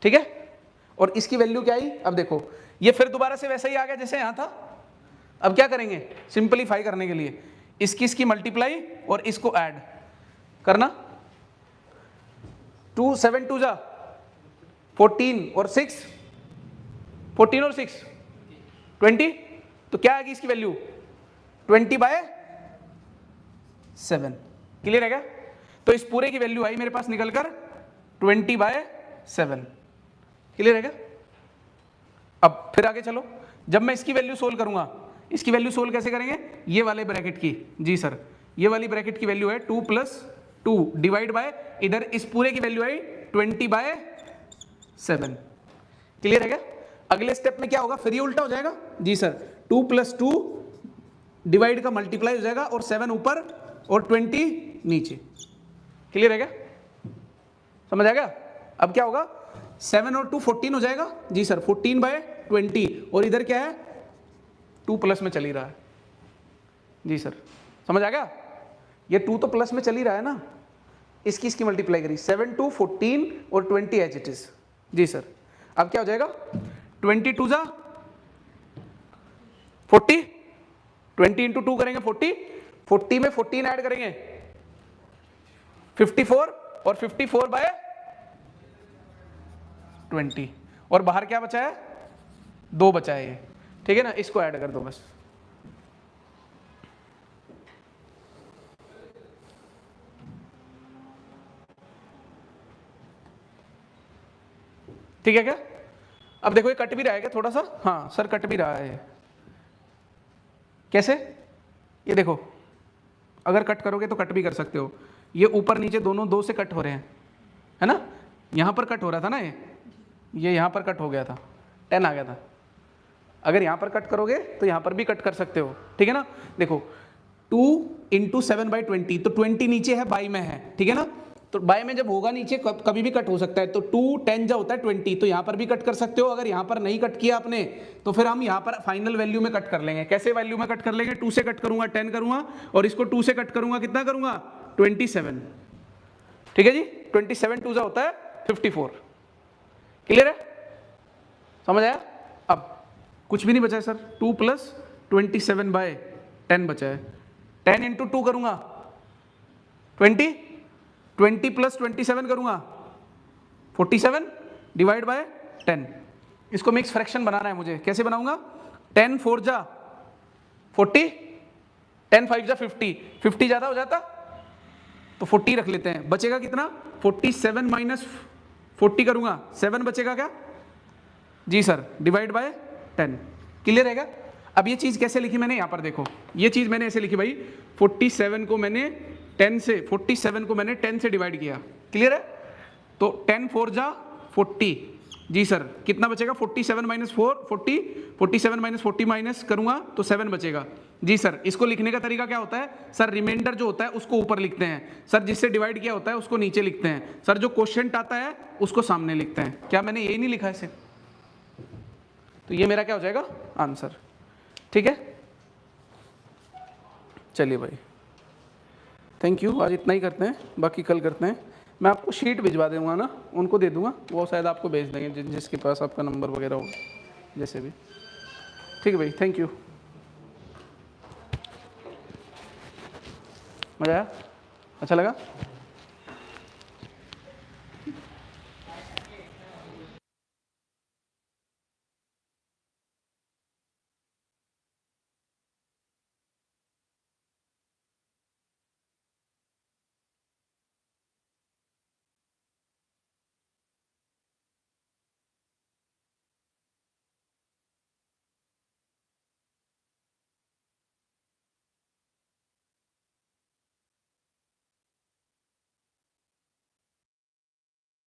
ठीक है? और इसकी वैल्यू क्या आई? अब देखो, ये फिर दोबारा से वैसा ही आ गया जैसे यहां था। अब क्या करेंगे सिंपलीफाई करने के लिए? इसकी मल्टीप्लाई और इसको ऐड करना, 2 7 2 जा 14 और 6, 14 और 6 20, तो क्या आएगी इसकी वैल्यू? 20/7। क्लियर है क्या? तो इस पूरे की वैल्यू आई मेरे पास निकलकर 20/7। क्लियर है क्या? अब फिर आगे चलो, जब मैं इसकी वैल्यू सोल्व करूंगा, इसकी वैल्यू सोल्व कैसे करेंगे? ये वाले ब्रैकेट की जी सर, ये वाली ब्रैकेट की वैल्यू है 2 + 2 डिवाइड बाय, इधर इस पूरे की वैल्यू आई 20/7। क्लियर है क्या? अगले स्टेप में क्या होगा? फिर ये उल्टा हो जाएगा जी सर, 2 + 2 डिवाइड का मल्टीप्लाई हो जाएगा, और 7 ऊपर और 20 नीचे। क्लियर है क्या? समझ आ गया? अब क्या होगा? 7 और 2 14 हो जाएगा जी सर, 14/20, और इधर क्या है? 2 प्लस में चल ही रहा है जी सर। समझ आ गया? ये 2 तो प्लस में चल ही रहा है ना, इसकी मल्टीप्लाई करी, 7 2 14 और 20 एज इट इज जी सर। अब क्या हो जाएगा? 22 जा 40, 20 × 2 करेंगे 40, 40 में 14 ऐड करेंगे 54, और 54/20, और बाहर क्या बचा है? 2 बचा है ये, ठीक है ना? इसको ऐड कर दो बस। ठीक है क्या? अब देखो ये कट भी रहा है क्या थोड़ा सा? हाँ सर कट भी रहा है। कैसे? ये देखो, अगर कट करोगे तो कट भी कर सकते हो, ये ऊपर नीचे दोनों 2 से कट हो रहे हैं, है ना? यहाँ पर कट हो रहा था ना, ये यहाँ पर कट हो गया था, 10 आ गया था। अगर यहाँ पर कट करोगे तो यहाँ पर भी कट कर सकते हो, ठीक है ना? देखो 2 × 7/20, तो 20 नीचे है, बाई में है, ठीक है ना? तो बाय में जब होगा नीचे कभी भी कट हो सकता है, तो 2 10 जा होता है 20, तो यहाँ पर भी कट कर सकते हो। अगर यहाँ पर नहीं कट किया आपने तो फिर हम यहाँ पर फाइनल वैल्यू में कट कर लेंगे। कैसे वैल्यू में कट कर लेंगे? 2 से कट करूंगा 10 करूंगा, और इसको 2 से कट करूंगा कितना करूंगा? 27। ठीक है जी, 27 2 जा होता है 54। क्लियर है? समझ आया? अब कुछ भी नहीं बचा है सर, 2 + 27/10 बचा है। 10 इंटू 2 करूँगा 20, 20 प्लस 27 करूँगा 47 डिवाइड बाय 10। इसको मिक्स फ्रैक्शन बनाना है मुझे, कैसे बनाऊंगा? 10 4 जा 40, 10 5 जा 50, 50 ज़्यादा हो जाता तो 40 रख लेते हैं। बचेगा कितना? 47 माइनस 40 करूँगा 7 बचेगा क्या? जी सर, डिवाइड बाय 10। क्लियर रहेगा? अब ये चीज़ कैसे लिखी मैंने? यहाँ पर देखो, ये चीज़ मैंने ऐसे लिखी भाई, 47 को मैंने 10 से डिवाइड किया। क्लियर है? तो 10 4 जा 40, जी सर कितना बचेगा? 47 माइनस 4 40, 47 माइनस 40 माइनस करूँगा तो 7 बचेगा। जी सर, इसको लिखने का तरीका क्या होता है सर? रिमाइंडर जो होता है उसको ऊपर लिखते हैं सर, जिससे डिवाइड किया होता है उसको नीचे लिखते हैं सर, जो क्वोशिएंट आता है उसको सामने लिखते हैं। क्या मैंने यही नहीं लिखा इसे? तो ये मेरा क्या हो जाएगा? आंसर। ठीक है, चलिए भाई, थैंक यू। आज इतना ही करते हैं, बाकी कल करते हैं। मैं आपको शीट भिजवा दूंगा ना, उनको दे दूंगा, वो शायद आपको भेज देंगे जिसके पास आपका नंबर वगैरह हो, जैसे भी। ठीक है भाई, थैंक यू। मज़ा आया? अच्छा लगा?